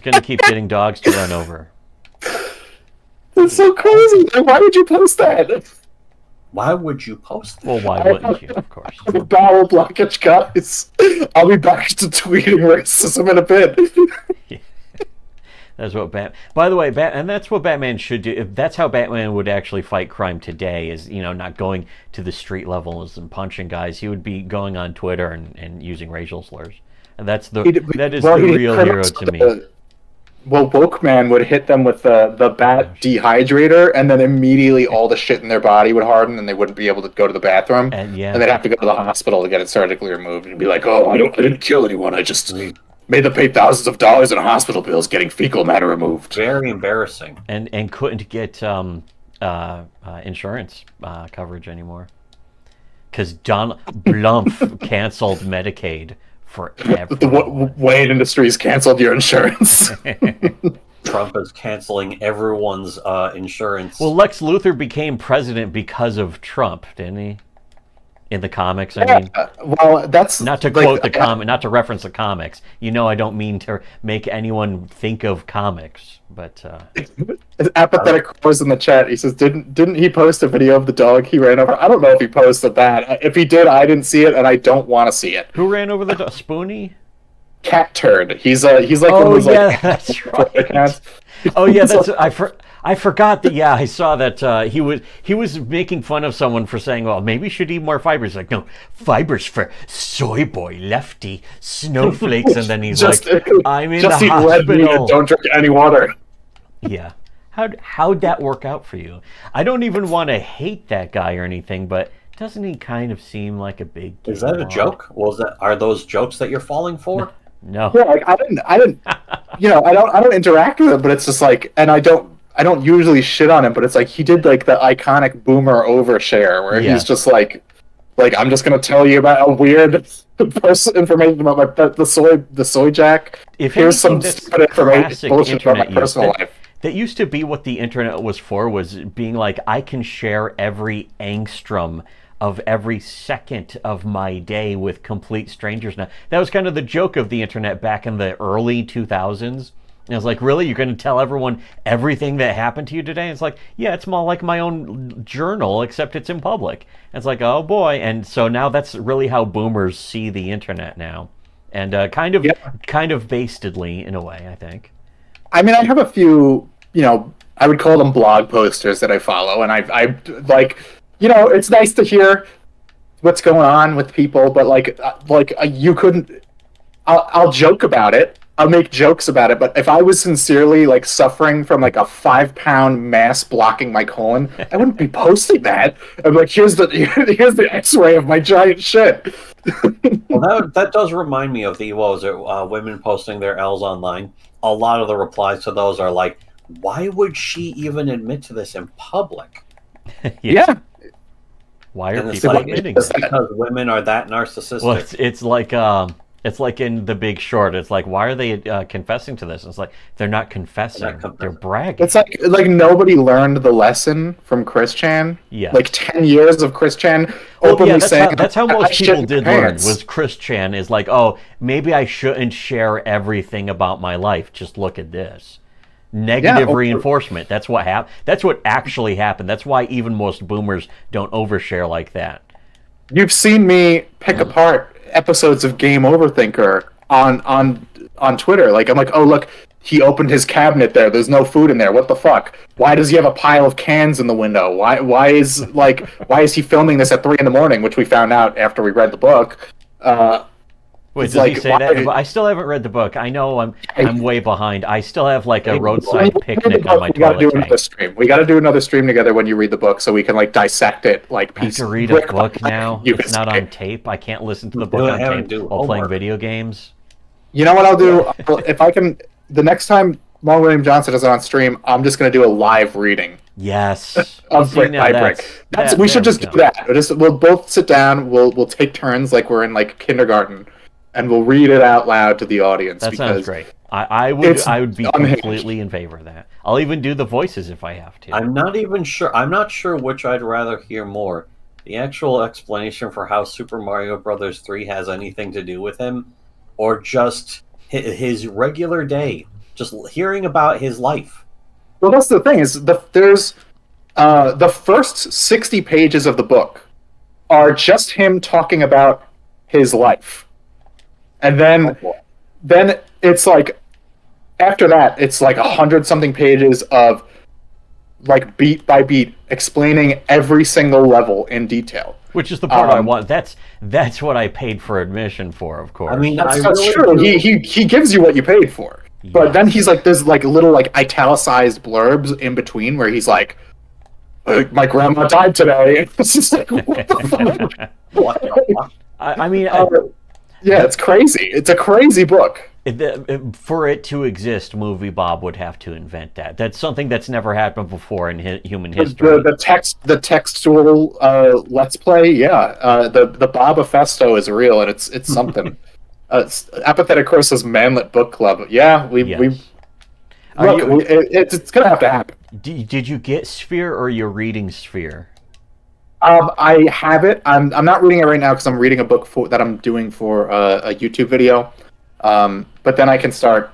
going to keep getting dogs to run over. That's so crazy. Why would you post that? Why would you post that? Well, why wouldn't you, of course? The bowel blockage, guys. I'll be back to tweeting racism in a bit. Yeah. That's what By the way, and that's what Batman should do. If that's how Batman would actually fight crime today, is not going to the street levels and punching guys. He would be going on Twitter and using racial slurs. And that is the real hero to me. Well, Woke Man would hit them with the bat dehydrator, and then immediately all the shit in their body would harden, and they wouldn't be able to go to the bathroom. And they'd have to go to the hospital to get it surgically removed, and be like, "Oh, I didn't kill anyone. I just made them pay thousands of dollars in hospital bills getting fecal matter removed." Very embarrassing. And couldn't get insurance coverage anymore because Donald Blump canceled Medicaid for everyone. The Wayne Industries canceled your insurance. Trump is canceling everyone's insurance. Well, Lex Luthor became president because of Trump, didn't he? In the comics, I mean. Well, that's not to quote the comic, not to reference the comics. I don't mean to make anyone think of comics, but. Apathetic was in the chat. He says, "Didn't he post a video of the dog he ran over?" I don't know if he posted that. If he did, I didn't see it, and I don't want to see it. Who ran over the dog? Spoony? Cat Turd. He's like. Oh yeah, that's right. Oh yeah, I forgot that. Yeah, I saw that he was making fun of someone for saying, "Well, maybe you should eat more fibers." Like, no, fibers for soy boy, lefty, snowflakes, and then he's Just- like, "I'm in Just the eat red meat and hospital." don't drink any water. Yeah, how'd that work out for you? I don't even want to hate that guy or anything, but doesn't he kind of seem like a big? Is that a gaywad? joke? Are those jokes that you're falling for? No. Yeah, like I didn't, I don't interact with him, but it's just like, and I don't usually shit on him, but it's like he did like the iconic boomer overshare where Yeah. he's just like I'm just gonna tell you about a weird information about my pet, the soy jack. If Here's some anything, that's stupid information classic bullshit about my internet use. personal life. That used to be what the internet was for, was being like, I can share every angstrom of every second of my day with complete strangers now. That was kind of the joke of the internet back in the early 2000s. And I was like, really? You're going to tell everyone everything that happened to you today? And it's like, yeah, it's more like my own journal, except it's in public. And it's like, oh boy. And so now that's really how boomers see the internet now. And kind of bastedly in a way, I think. I mean, I have a few, I would call them blog posters that I follow, and I like, it's nice to hear what's going on with people, but you couldn't. I'll joke about it. I'll make jokes about it, but if I was sincerely like suffering from like a 5-pound mass blocking my colon, I wouldn't be posting that. I'm like, here's the X-ray of my giant shit. Well, that does remind me of the women posting their L's online. A lot of the replies to those are like, "Why would she even admit to this in public?" Yeah. Why are And it's people like, admitting it's that? because women are that narcissistic. Well, it's like in The Big Short. It's like, why are they confessing to this? And it's like, they're not confessing. They're bragging. It's like nobody learned the lesson from Chris Chan. Yeah. Like 10 years of Chris Chan Well, openly yeah, saying that's how "I most shit people my did learn, pants." was Chris Chan is like, oh, maybe I shouldn't share everything about my life. Just look at this. Negative reinforcement. That's what happened. That's what actually happened. That's why even most boomers don't overshare like that. You've seen me pick apart episodes of Game Overthinker on Twitter. Like, I'm like, oh look, he opened his cabinet there. There's no food in there. What the fuck? Why does he have a pile of cans in the window? Why is he filming this at 3 a.m, which we found out after we read the book? Wait, it's does he like, say why- that? I still haven't read the book. I know I'm way behind. I still have like a When roadside you read the picnic book, on my we gotta do toilet another tank. stream. We got to do another stream together when you read the book, so we can like dissect it like I have piece. to read a brick by book brick, now. you It's could not say. on tape. I can't listen to the Do book it, on have tape to do while playing homework. video games. You know what I'll do? If I can, the next time Mark William Johnson is on stream, I'm just going to do a live reading Yes. of See, brick now by that's- brick. that- We should there just we do go. that. We'll both sit down. We'll take turns like we're in like kindergarten, and we'll read it out loud to the audience. That sounds because great. I would be unhinged. completely in favor of that. I'll even do the voices if I have to. I'm not sure which I'd rather hear more. The actual explanation for how Super Mario Brothers 3 has anything to do with him, or just his regular day, just hearing about his life. Well, that's the thing is there's the first 60 pages of the book are just him talking about his life, and then it's like after that it's like 100-something pages of like beat by beat explaining every single level in detail. Which is the part I want. That's what I paid for admission for, of course. I mean, That's really true. do- He gives you what you paid for. But then he's like, there's like little like italicized blurbs in between where he's like, my grandma died today. It's just like, what the fuck? What the fuck? I mean, Yeah, it's crazy. It's a crazy book. for it to exist, Movie Bob would have to invent that. That's something that's never happened before in human history. The textual let's play, yeah. The Boba Festo is real, and it's something. Apathetic Chris's Manlet Book Club. Yeah, Yes. it's gonna have to happen. Did you get Sphere or you're reading Sphere? I have it. I'm not reading it right now because I'm reading a book that I'm doing for a YouTube video. But then I can start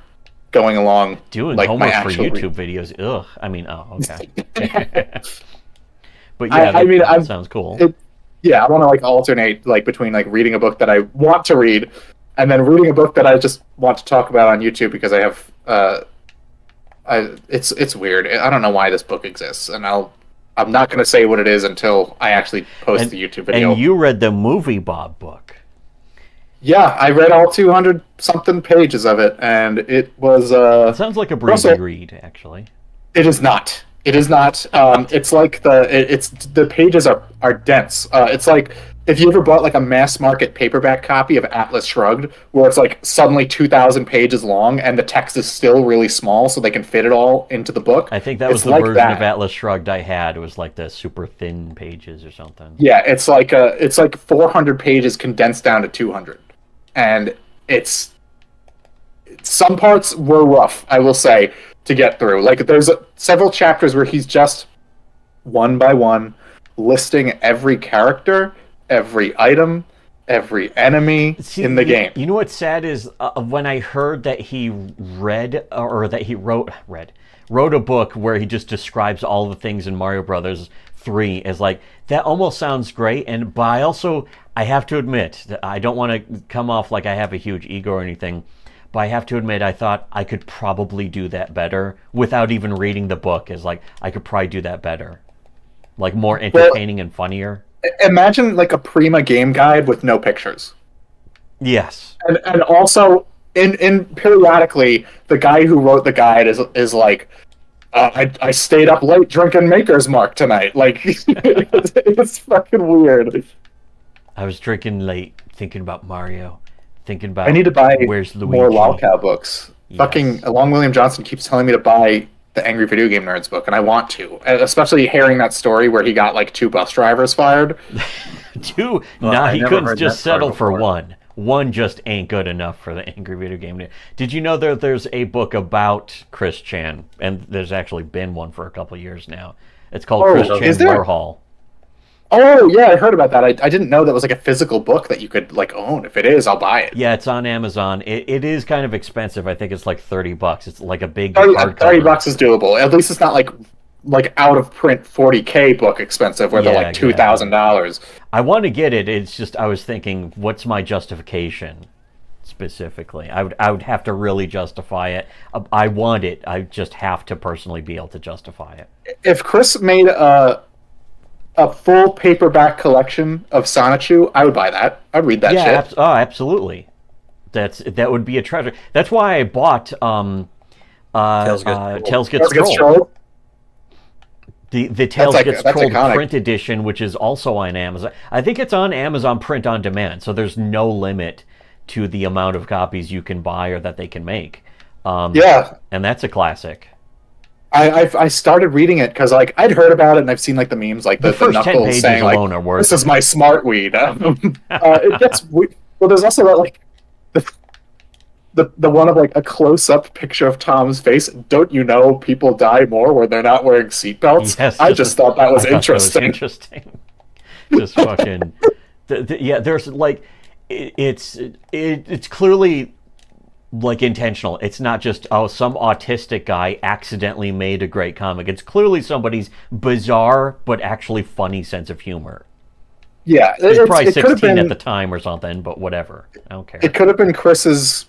going along. Doing like, homework my for actual YouTube videos. Ugh. I mean, oh, okay. But yeah, I mean, that sounds cool. Yeah, I want to like alternate like between like reading a book that I want to read and then reading a book that I just want to talk about on YouTube because I have It's weird. I don't know why this book exists, and I'm not going to say what it is until I actually post the YouTube video. And you read the movie Bob book. Yeah, I read all 200 something pages of it, and it was. It sounds like a breezy read, actually. It is not. It is not. It's like the pages are dense. It's like if you ever bought like a mass market paperback copy of Atlas Shrugged, where it's like suddenly 2,000 pages long and the text is still really small, so they can fit it all into the book. I think that was the like version of Atlas Shrugged I had. It was like the super thin pages or something. Yeah, it's like 400 pages condensed down to 200, and it's some parts were rough, I will say, to get through. Like there's several chapters where he's just one by one listing every character, every item, every enemy in the game. You know what's sad is when I heard that he read or that he wrote a book where he just describes all the things in Mario Brothers 3 as like that almost sounds great, but I have to admit that I don't want to come off like I have a huge ego or anything. But I have to admit, I thought I could probably do that better without even reading the book. Is like I could probably do that better, like more entertaining and funnier. Imagine like a Prima game guide with no pictures. Yes, and also in periodically the guy who wrote the guide is like, I stayed up late drinking Maker's Mark tonight. Like it's fucking weird. I was drinking late, thinking about Mario. Thinking about I need to buy where's more Lolcow books. Yes. Fucking Long William Johnson keeps telling me to buy the Angry Video Game Nerds book, and I want to. Especially hearing that story where he got like 2 bus drivers fired. Two? Nah, he couldn't just settle for one. One just ain't good enough for the Angry Video Game Nerd. Did you know there's a book about Chris Chan? And there's actually been one for a couple of years now. It's called Chris Chan Warhol. Oh, yeah, I heard about that. I didn't know that was like a physical book that you could like own. If it is, I'll buy it. Yeah, it's on Amazon. It is kind of expensive. I think it's like $30. It's like a big $30 is doable. At least it's not like out of print 40K book expensive where they're like $2,000. I want to get it. It's just I was thinking, what's my justification specifically? I would have to really justify it. I want it. I just have to personally be able to justify it. If Chris made a full paperback collection of Sonichu, I would buy that. I'd read that shit. Absolutely. That would be a treasure. That's why I bought Tales Gets Trolled. The Tales Gets Trolled print edition, which is also on Amazon. I think it's on Amazon print on demand, so there's no limit to the amount of copies you can buy or that they can make. Yeah. And that's a classic. I started reading it because like I'd heard about it and I've seen like the memes like the Knuckles saying like this is my smart weed. It gets well. There's also that like the one of like a close up picture of Tom's face. Don't you know people die more when they're not wearing seatbelts? Yes, I just thought that was interesting. Interesting. Just fucking yeah. There's like it's clearly like intentional. It's not just some autistic guy accidentally made a great comic. It's clearly somebody's bizarre but actually funny sense of humor. Yeah, he's probably 16 at the time or something, but whatever. I don't care. It could have been Chris's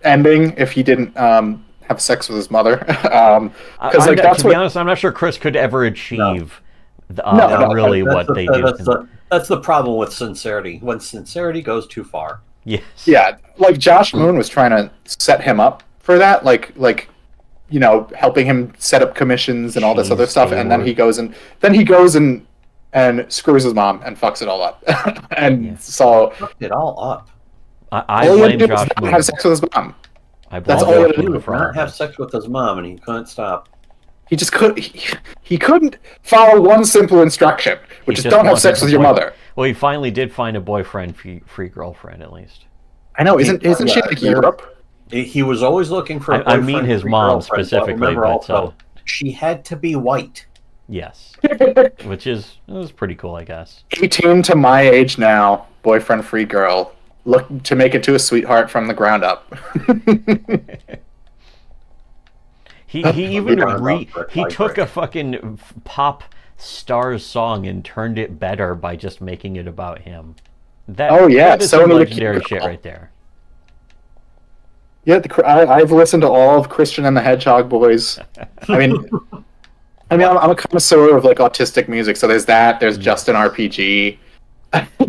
ending if he didn't have sex with his mother. Because like to be honest, I'm not sure Chris could ever achieve what they do. That's the problem with sincerity. When sincerity goes too far. Yes. Yeah, like Josh Moon was trying to set him up for that, like you know, helping him set up commissions and all this other stuff, and then he goes and screws his mom and fucks it all up, and so fucked it all up. I blame Josh Moon. Have sex with his mom. That's all he had to do. Not have sex with his mom, and he couldn't stop. He just he couldn't follow one simple instruction, which is don't have sex with your mother. Well, he finally did find a boyfriend, free girlfriend at least. I know, isn't she like Europe? He was always looking for. I mean, his mom specifically, but she had to be white. Yes, which was pretty cool, I guess. 18 to my age now, boyfriend, free girl, look to make it to a sweetheart from the ground up. He took a fucking pop stars song and turned it better by just making it about him. That is some legendary shit right there. Yeah, I've listened to all of Christian and the Hedgehog boys. I mean, I'm a connoisseur of like autistic music, so there's that. There's Justin RPG.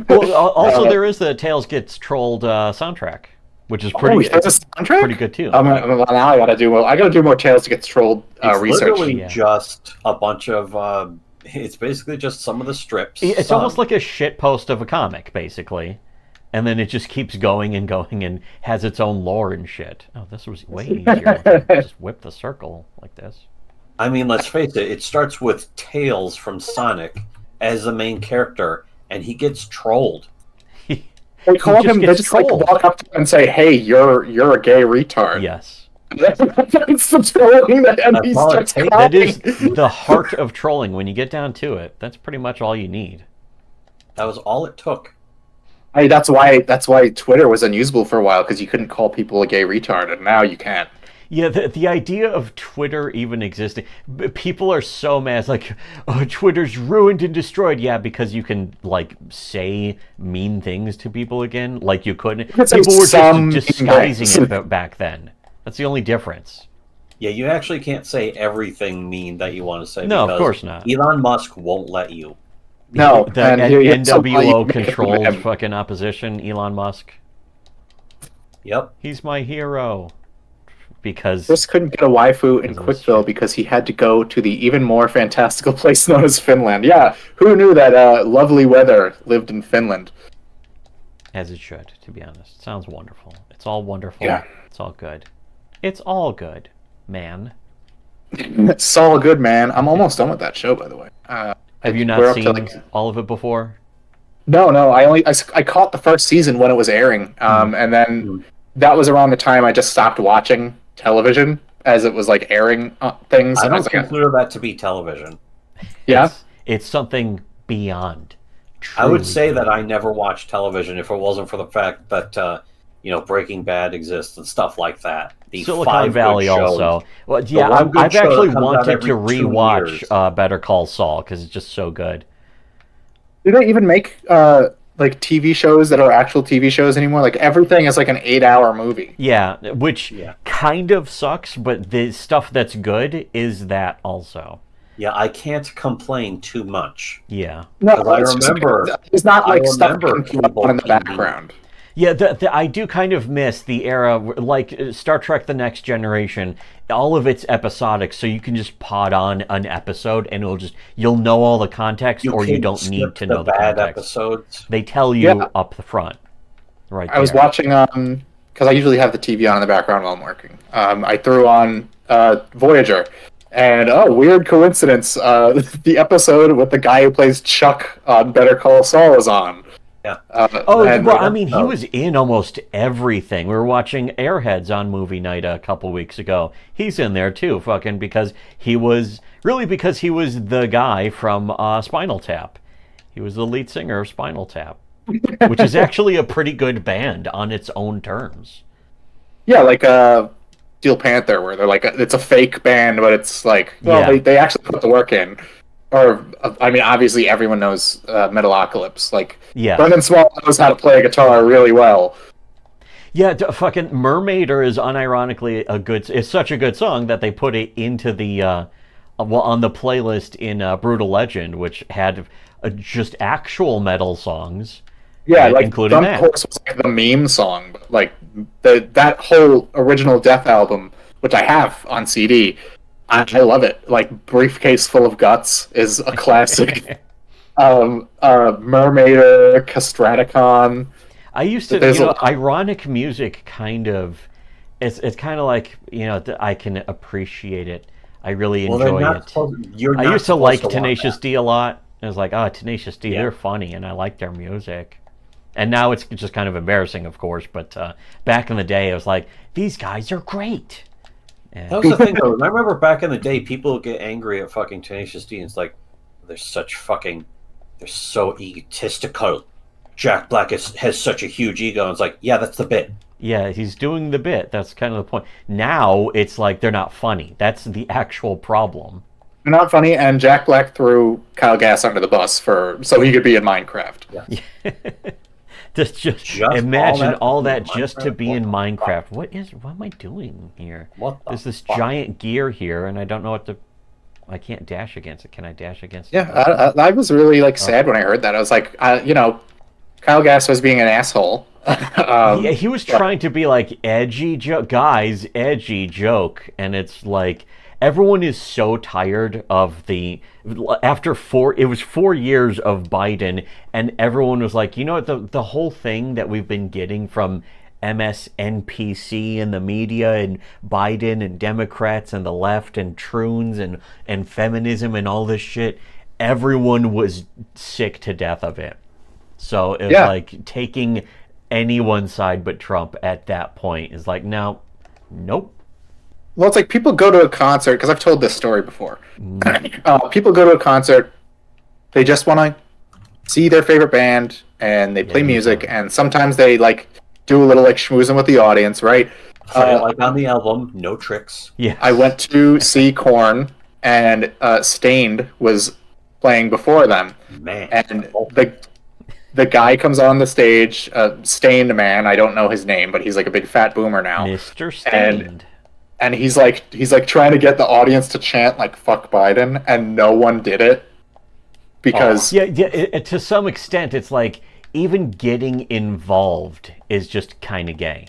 Well, also there is the Tails Gets Trolled soundtrack, which is pretty soundtrack? pretty good too. Now I gotta do more Tails to Get Trolled it's research. Literally just a bunch of. It's basically just some of the strips. It's almost like a shit post of a comic, basically. And then it just keeps going and has its own lore and shit. Oh, this was way easier. Just whip the circle like this. I mean, let's face it. It starts with Tails from Sonic as the main character, and he gets trolled. They just like walk up to him and say, "Hey, you're a gay retard." Yes. That's the trolling that he starts calling. That is the heart of trolling. When you get down to it, that's pretty much all you need. That was all it took. That's why Twitter was unusable for a while, because you couldn't call people a gay retard, and now you can. Yeah, the idea of Twitter even existing, people are so mad. It's like, oh, Twitter's ruined and destroyed. Yeah, because you can like say mean things to people again, like you couldn't. People were just disguising it back then. That's the only difference. Yeah, you actually can't say everything mean that you want to say. No, of course not. Elon Musk won't let you. No, the NWO controlled fucking opposition, Elon Musk. Yep. He's my hero. Because Chris couldn't get a waifu in Quickville because he had to go to the even more fantastical place known as Finland. Yeah, who knew that lovely weather lived in Finland? As it should, to be honest. Sounds wonderful. It's all wonderful. Yeah. It's all good. It's all good, man. It's all good, man. I'm almost done with that show, by the way. Have you not seen all of it before? No. I caught the first season when it was airing, and then that was around the time I just stopped watching television as it was like airing things. I don't consider that to be television. Yeah, it's something beyond. I would say that I never watched television if it wasn't for the fact that Breaking Bad exists and stuff like that. Silicon Valley also. Well, yeah, I've actually wanted to rewatch Better Call Saul because it's just so good. Do they even make like TV shows that are actual TV shows anymore? Like everything is like an 8-hour movie. Yeah, which kind of sucks, but the stuff that's good is that also. Yeah, I can't complain too much. Yeah. No, I remember it's not like stuff on in the background. Yeah, I do kind of miss the era, like Star Trek The Next Generation, all of it's episodic, so you can just pod on an episode and you'll know all the context, or you don't need to know the bad context. Episodes. They tell you up the front. Right. I was watching, because I usually have the TV on in the background while I'm working. I threw on Voyager, and weird coincidence, the episode with the guy who plays Chuck on Better Call Saul is on. Yeah. He was in almost everything. We were watching Airheads on movie night a couple weeks ago. He's in there too, because he was the guy from Spinal Tap. He was the lead singer of Spinal Tap, which is actually a pretty good band on its own terms. Yeah, like Steel Panther, where they're like it's a fake band, but it's like they actually put the work in. Or, I mean, obviously everyone knows Metalocalypse. Like, Brendan Small knows how to play a guitar really well. Yeah, fucking Mermaider is unironically it's such a good song that they put it into the, on the playlist in Brutal Legend, which had just actual metal songs. Yeah, like, including that. Horse was like the meme song. But, like, that whole original Death album, which I have on CD, I love it. Like, Briefcase Full of Guts is a classic. Mermaider, Castraticon. I used to, ironic music kind of, it's kind of like, I can appreciate it. I really enjoy it. I used to like Tenacious D a lot. I was like, Tenacious D, they're funny, and I like their music. And now it's just kind of embarrassing, of course, but back in the day, I was like, these guys are great. That was the thing, though. I remember back in the day, people would get angry at fucking Tenacious D, and it's like, they're so egotistical. Jack Black has such a huge ego, and it's like, yeah, that's the bit. Yeah, he's doing the bit. That's kind of the point. Now, it's like they're not funny. That's the actual problem. They're not funny, and Jack Black threw Kyle Gass under the bus so he could be in Minecraft. Yeah. Just imagine all that just to be in Minecraft. What am I doing here? There's this giant gear here, and I don't know what to. I can't dash against it. Can I dash against it? Yeah, I was really sad when I heard that. I was like, Kyle Gass was being an asshole. He was trying to be like edgy joke, guys, edgy joke, and it's like everyone is so tired of it was 4 years of Biden, and everyone was like, you know what, the whole thing that we've been getting from MSNPC and the media and Biden and Democrats and the left and troons and feminism and all this shit, everyone was sick to death of it. So it was like taking anyone's side but Trump at that point is like, nope. Well, it's like people go to a concert, because I've told this story before. People go to a concert, they just want to see their favorite band, and they play music, and sometimes they do a little schmoozing with the audience, right? On the album, no tricks. Yeah. I went to see Korn, and Stained was playing before them. Man. And the guy comes on the stage, Stained man, I don't know his name, but he's like a big fat boomer now. Mr. Stained. And he's trying to get the audience to chant fuck Biden, and no one did it. Because to some extent it's like even getting involved is just kind of gay.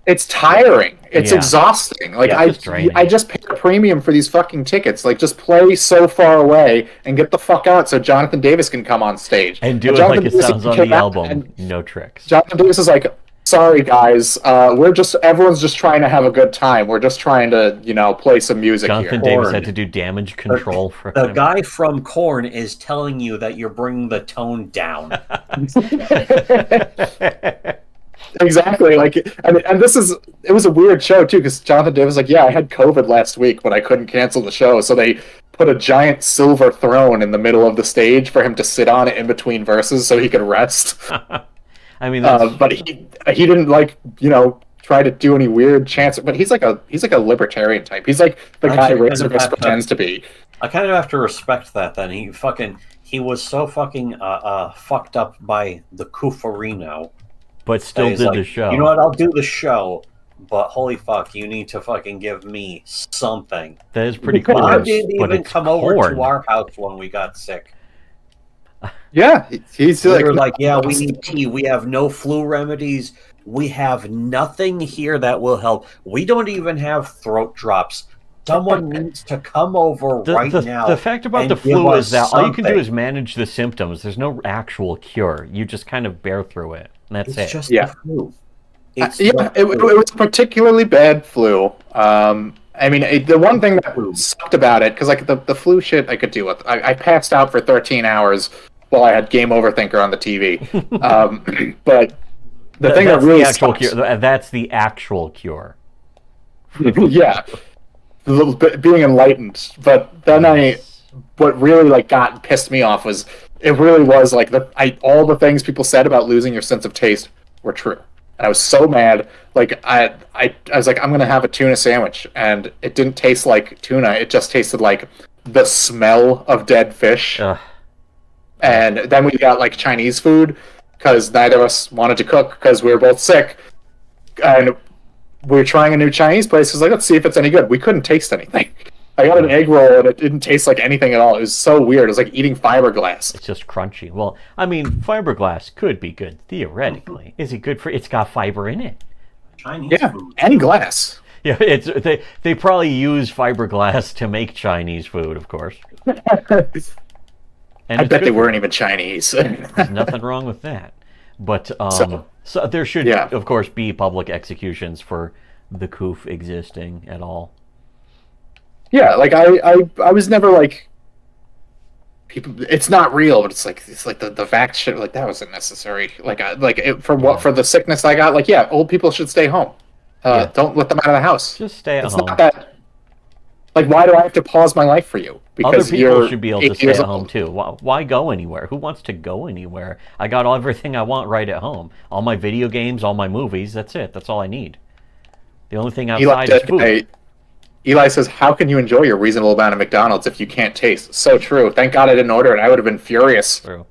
It's tiring. It's exhausting. I just paid a premium for these fucking tickets. Just play So Far Away and get the fuck out so Jonathan Davis can come on stage. And do it like it sounds on the album. No tricks. Jonathan Davis is like, sorry guys, everyone's just trying to have a good time. We're just trying to, play some music here. Jonathan Davis had to do damage control for the him. guy from Korn is telling you that you're bringing the tone down. Exactly. And it was a weird show too, because Jonathan Davis was like, yeah, I had COVID last week, but I couldn't cancel the show, so they put a giant silver throne in the middle of the stage for him to sit on it in between verses so he could rest. I mean, but he didn't try to do any weird chants. But he's like a libertarian type. He's like the guy razorfist pretends to be. I kind of have to respect that. Then he was so fucking fucked up by the Cufarino, but still did the show. You know what? I'll do the show, but holy fuck, you need to fucking give me something. That is pretty cool. He didn't even come over to our house when we got sick. Yeah, he's like, yeah, we need tea. We have no flu remedies. We have nothing here that will help. We don't even have throat drops. Someone needs to come over now. The fact about the flu is that all you can do is manage the symptoms. There's no actual cure. You just kind of bear through it, and that's it. It's just the flu. It was a particularly bad flu. I mean, the one thing that sucked about it, because the flu shit I could deal with. I passed out for 13 hours while I had Game Over Thinker on the TV. But the thing that really sucks, that's the actual cure. Yeah, a little bit being enlightened. But then what really pissed me off was it really was all the things people said about losing your sense of taste were true. And I was so mad. I was like, I'm gonna have a tuna sandwich, and it didn't taste like tuna. It just tasted like the smell of dead fish. And then we got Chinese food because neither of us wanted to cook because we were both sick, and we were trying a new Chinese place. It was like, let's see if it's any good. We couldn't taste anything. I got an egg roll and it didn't taste like anything at all. It was so weird. It was like eating fiberglass. It's just crunchy. Well, I mean, fiberglass could be good theoretically. Is it good for? It's got fiber in it. Chinese food. And glass. Yeah, they probably use fiberglass to make Chinese food, of course. And I bet they weren't even Chinese. There's nothing wrong with that. But so there should, of course, be public executions for the coof existing at all. Yeah, I was never people. It's not real, but it's like the vax shit. That wasn't necessary. For the sickness I got. Old people should stay home. Don't let them out of the house. Just stay at home. It's not that. Why do I have to pause my life for you? Because other people should be able to stay at home too. Why go anywhere? Who wants to go anywhere? I got everything I want right at home. All my video games, all my movies. That's it. That's all I need. The only thing outside is food. Eli says, how can you enjoy your reasonable amount of McDonald's if you can't taste? So true. Thank God I didn't order it. I would have been furious. True.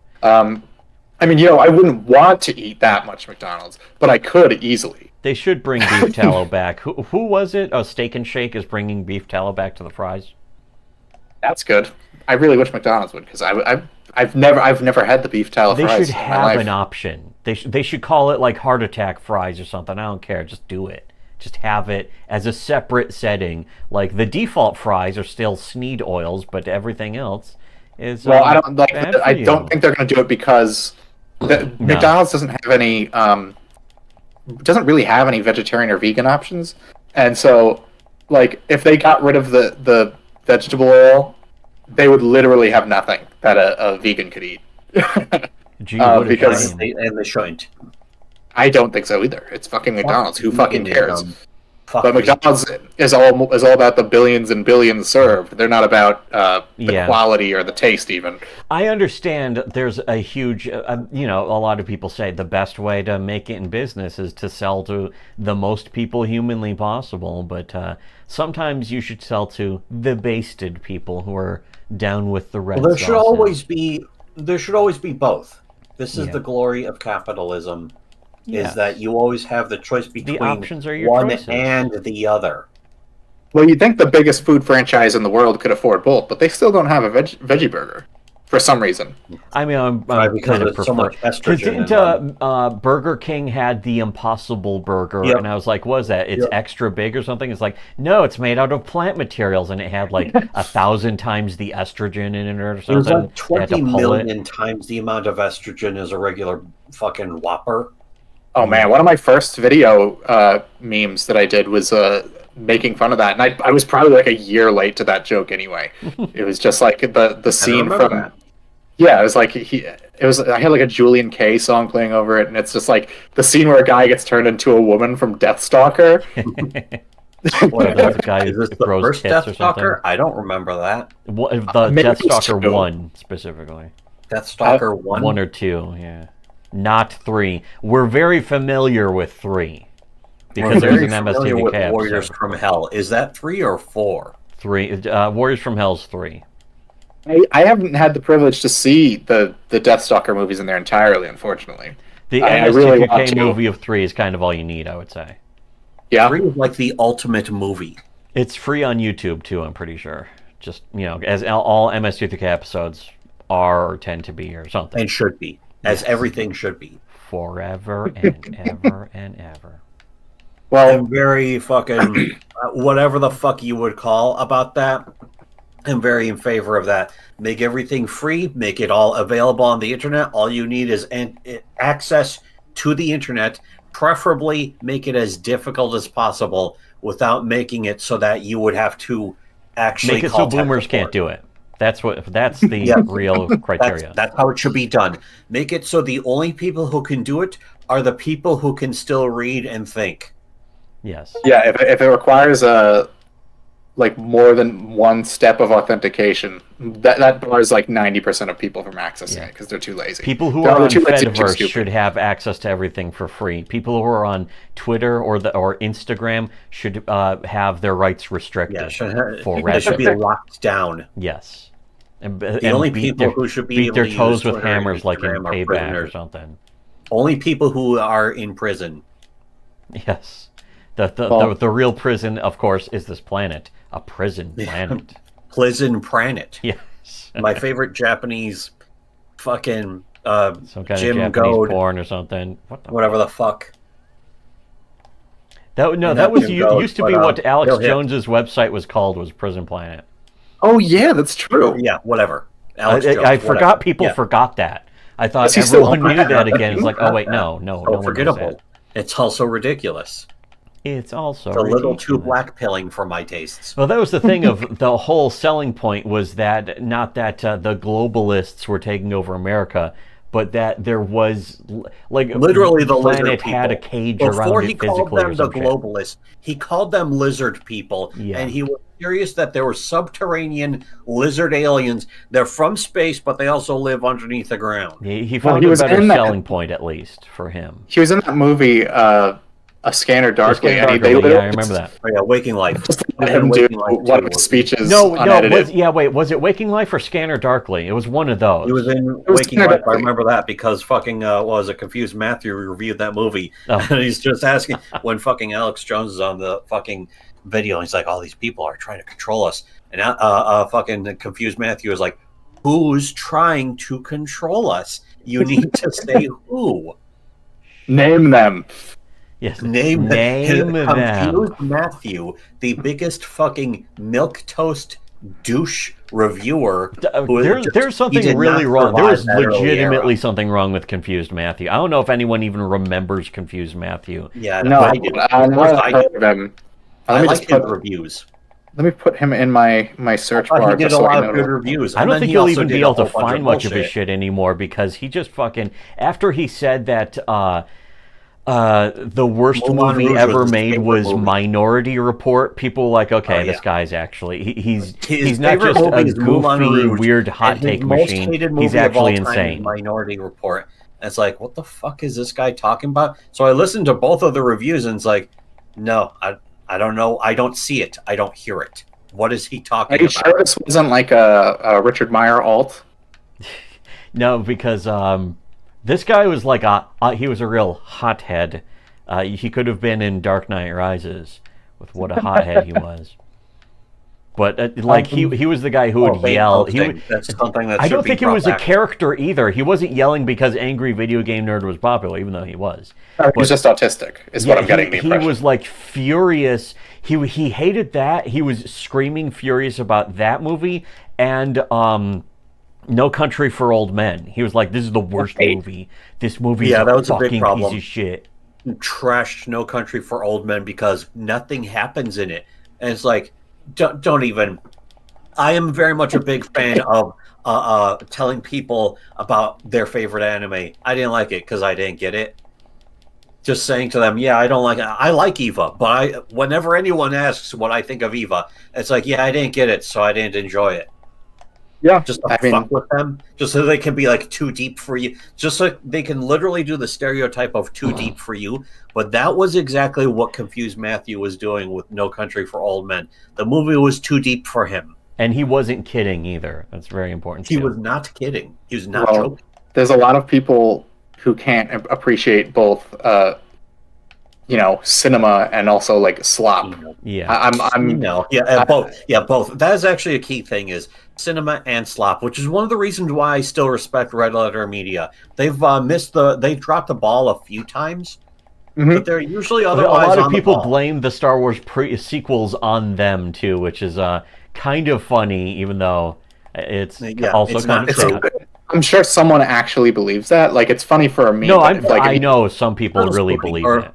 I mean, I wouldn't want to eat that much McDonald's, but I could easily. They should bring beef tallow back. Who was it? Oh, Steak and Shake is bringing beef tallow back to the fries. That's good. I really wish McDonald's would, because I've never had the beef tallow They fries should in my have life. an option. They should call it like heart attack fries or something. I don't care. Just do it. Just have it as a separate setting. Like the default fries are still Sneed oils, but everything else is Well, I don't like. bad for I don't think they're going to do it because McDonald's doesn't have any. Doesn't really have any vegetarian or vegan options, and so like if they got rid of the vegetable oil, they would literally have nothing that a vegan could eat. Gee, what a because shame. And they shouldn't. I don't think so either. It's fucking McDonald's. Who fucking cares? Fuck But me. McDonald's is all about the billions and billions served. They're not about the quality or the taste even. I understand there's a huge, a lot of people say the best way to make it in business is to sell to the most people humanly possible, but sometimes you should sell to the basted people who are down with the red Well, there should sauce. always be both. This is Yeah. the glory of capitalism. Yes. Is that you always have the choice between options are your one choices. and the other. Well, you'd think the biggest food franchise in the world could afford both, but they still don't have a veggie burger for some reason. I mean, I'm Because kind of there's so much estrogen in didn't Burger King had the Impossible Burger, Yep. and I was like, "Was that? It's Yep. extra big or something?" It's like, no, it's made out of plant materials, and it had like 1,000 times the estrogen in it or There's something. like They had to 20 pull it. million times the amount of estrogen as a regular fucking Whopper. Oh man, one of my first video memes that I did was making fun of that, and I was probably like a year late to that joke anyway. It was just like the scene remember from that. yeah, it was like I had like a Julian K song playing over it, and it's just like the scene where a guy gets turned into a woman from Deathstalker. What, that's the guy Is who this the throws first tits or something? Deathstalker? I don't remember that. The Maybe it's Deathstalker two. 1 specifically. Deathstalker 1? 1 or 2, yeah. Not 3. We're very familiar with 3. Because there's an familiar with MSTVK Warriors episode. from Hell. Is that 3 or 4? 3. Warriors from Hell's 3. I haven't had the privilege to see the Deathstalker movies in their entirely, unfortunately. The I really want MSTVK to. movie of 3 is kind of all you need, I would say. Yeah, 3 is like the ultimate movie. It's free on YouTube too, I'm pretty sure. Just, as all MSTVK episodes are or tend to be or something. And should be. As everything should be. Forever and ever and ever. well, I'm very fucking... whatever the fuck you would call about that, I'm very in favor of that. Make everything free. Make it all available on the internet. All you need is access to the internet. Preferably make it as difficult as possible without making it so that you would have to actually Make it so call tech boomers support. can't do it. That's the Yeah. real criteria. That's how it should be done. Make it so the only people who can do it are the people who can still read and think. Yes. yeah, if it requires like more than one step of authentication, that bars like 90% of people from accessing it because they're too lazy. People who They're are on too lazy, too Fediverse stupid. should have access to everything for free. People who are on Twitter or Instagram should have their rights restricted. Yeah, for they should be Reddit. locked down. Yes. And The only people who should be beat able their to use toes with Twitter and hammers like in Instagram are Payback or prisoners. something. Only people who are in prison. Yes. The real prison, of course, is this planet. A prison planet. Prison planet. Yes. My favorite Japanese fucking Some kind Jim of Japanese Goad, porn or something. whatever the fuck. That not was Jim Goad, used to be but, what Alex Bill Hip. Jones's website was called, was Prison Planet. Oh yeah, that's true. Yeah, whatever. Alex I Jones, forgot whatever. people Yeah. forgot that. I thought Is he still everyone on? knew that again. It's like, oh wait, no So one knows forgettable. that. It's also ridiculous. It's also It's a little too ridiculous. black pilling for my tastes. Well, that was the thing of the whole selling point was that not that the globalists were taking over America, but that there was like Literally the lizard planet people. had a cage Before around he it called physically or them the some shit. globalists, he called them lizard people, Yeah. and he was curious that there were subterranean lizard aliens. They're from space, but they also live underneath the ground. He found he a was better in that- selling point, at least, for him. He was in that movie a Scanner Darkly, Scanner and they Darkly, literally I remember that. Oh, yeah, Waking Life. just let him do one of his speeches unedited. Was it Waking Life or Scanner Darkly? It was one of those. He was in was Waking Life. I Darkly. remember that because fucking was a Confused Matthew reviewed that movie, and he's just asking when fucking Alex Jones is on the fucking video, and he's like, "All these people are trying to control us," and fucking Confused Matthew is like, "Who's trying to control us? You need to say who." Name them. Yes. Name them. Confused Matthew, the biggest fucking milquetoast douche reviewer. There's something really wrong. There was legitimately something wrong with Confused Matthew. I don't know if anyone even remembers Confused Matthew. Yeah, No, I do. I heard of him. I like his reviews. Let me put him in my search bar. He did a lot of good reviews. I don't think you'll even be able to find much of his shit anymore because he just fucking after he said that the worst movie ever made was Minority Report. People were like, okay, this guy's actually he's not just a goofy, weird hot take machine. He's actually insane. Minority Report. And it's like, what the fuck is this guy talking about? So I listened to both of the reviews, and it's like, no, I don't know. I don't see it. I don't hear it. What is he talking about? Are you sure this wasn't like a Richard Meyer alt? No, because this guy was like he was a real hothead. He could have been in Dark Knight Rises with what a hothead he was. But he was the guy who would yell. That's something that I don't think it was a character either. He wasn't yelling because Angry Video Game Nerd was popular, even though he was. He was just autistic, is what I'm getting the impression. He was like furious. He hated that. He was screaming furious about that movie and No Country for Old Men. He was like, "This is the worst movie. This movie is a fucking piece of shit." Trashed No Country for Old Men because nothing happens in it, and it's like, don't even. I am very much a big fan of telling people about their favorite anime. I didn't like it because I didn't get it. Just saying to them, yeah, I don't like it. I like Eva, but whenever anyone asks what I think of Eva, it's like, yeah, I didn't get it, so I didn't enjoy it. Yeah, just to fuck with them, just so they can be like too deep for you, just so they can literally do the stereotype of too deep for you. But that was exactly what Confused Matthew was doing with No Country for Old Men. The movie was too deep for him, and he wasn't kidding either. That's very important. He was not kidding. He was not joking. There's a lot of people who can't appreciate both, cinema and also like slop. Yeah, both. That is actually a key thing: is cinema and slop, which is one of the reasons why I still respect Red Letter Media. They've they've dropped the ball a few times, but they're usually otherwise. A lot of people blame the Star Wars sequels on them too, which is kind of funny, even though it's also kind of sad. I'm sure someone actually believes that. Like, it's funny for me. No, I know some people really believe it.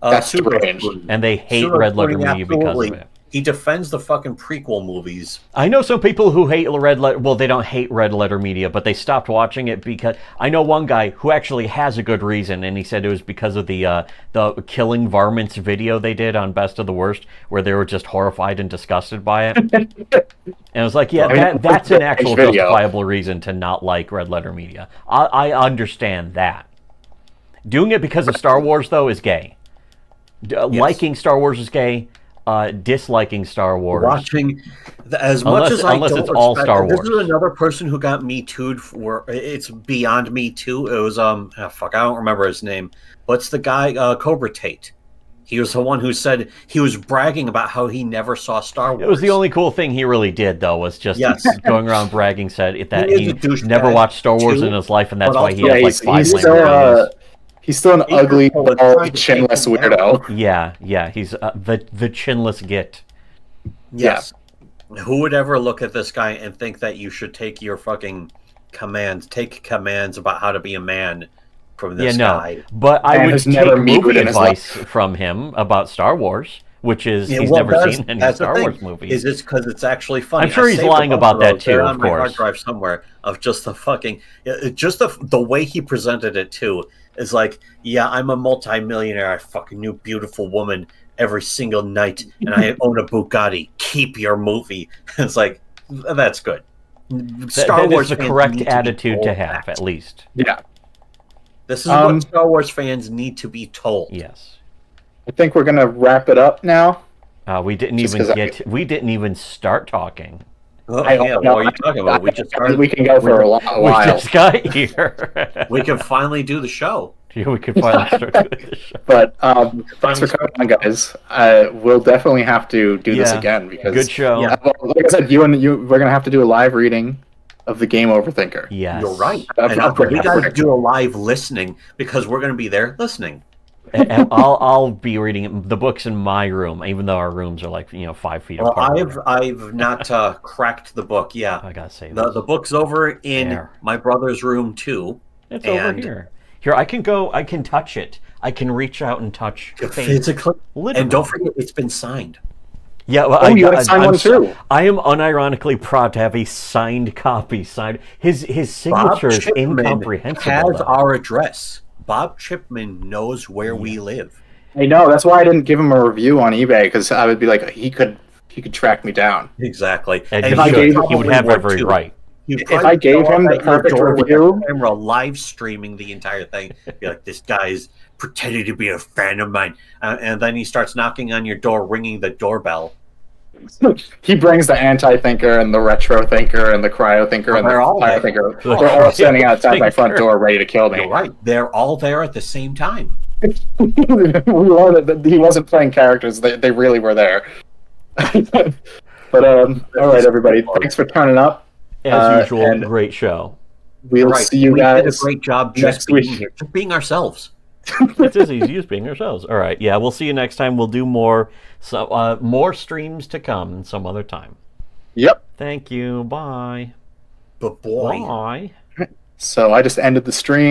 That's strange. And they hate Red Letter Media because of it. He defends the fucking prequel movies. I know some people who hate Red Letter... Well, they don't hate Red Letter Media, but they stopped watching it because... I know one guy who actually has a good reason, and he said it was because of the Killing Varmints video they did on Best of the Worst, where they were just horrified and disgusted by it. And I was like, yeah, that's an actual justifiable reason to not like Red Letter Media. I understand that. Doing it because of Star Wars, though, is gay. Liking Star Wars is gay. Disliking Star Wars. Watching much as I unless don't it's all respect, Star Wars. This is another person who got Me Too'd for it's beyond Me Too. It was I don't remember his name, but it's the guy Cobra Tate. He was the one who said he was bragging about how he never saw Star Wars. It was the only cool thing he really did, though, was just going around bragging, said that he never watched Star Wars in his life, and that's why he has like 5 languages. He's still an ugly, bald, chinless weirdo. Yeah, he's the chinless git. Yes. Yeah. Who would ever look at this guy and think that you should take your fucking take commands about how to be a man from this guy? But I would take movie advice from him about Star Wars, which is he's never seen any Star Wars movies. Is this because it's actually funny? I'm sure he's lying about that too, of course. On my hard drive somewhere of just the fucking, just the way he presented it too. Is like, yeah, I'm a multi-millionaire. I fucking knew beautiful woman every single night, and I own a Bugatti. Keep your movie. It's like, that's good. Star Wars is the correct attitude to have, at least. Yeah. This is what Star Wars fans need to be told. Yes. I think we're gonna wrap it up now. We didn't Just even 'cause get. We didn't even start talking. Oh, I- yeah, no, what are you talking about? We just started. We can go for a while. We just got here. We can finally do the show. Yeah, we could finally start doing this show. But thanks for coming on, guys. We'll definitely have to do this again because Good show. Yeah. like I said, we're gonna have to do a live reading of the game Overthinker. Yes. You're right. I've And not read we that got to prediction. do a live listening because we're going to be there listening. And I'll be reading the books in my room, even though our rooms are like 5 feet Well, apart. I've not cracked the book. Yeah, I gotta say the book's over in There. my brother's room too. it's over and- here. Here, I can go. I can touch it. I can reach out and touch paint. Physically, Literally. and don't forget it's been signed. Yeah, well, Oh, you gotta sign one too. I am unironically proud to have a signed copy. Signed. His Bob signature is Chipman incomprehensible. has though. our address. Bob Chipman knows where we live. I know that's why I didn't give him a review on eBay because I would be like he could track me down. Exactly. And if I gave- he would have every right. If I gave him the perfect review- camera live streaming the entire thing, be like, this guy's pretending to be a fan of mine, and then he starts knocking on your door, ringing the doorbell. He brings the anti-thinker and the retro thinker and the cryo thinker and the They're all fire there. thinker. The They're all standing cryo outside my front thinker. door, ready to kill me. You're right. They're all there at the same time. We learned that he wasn't playing characters; they really were there. But all right, everybody, thanks for turning up. As usual, and great show. We'll Right. see you we guys did a great job next just being week. here, just being ourselves. It's as easy as being ourselves. All right, yeah, we'll see you next time. We'll do more streams to come some other time. Yep. Thank you. Bye. But boy. Bye. So I just ended the stream.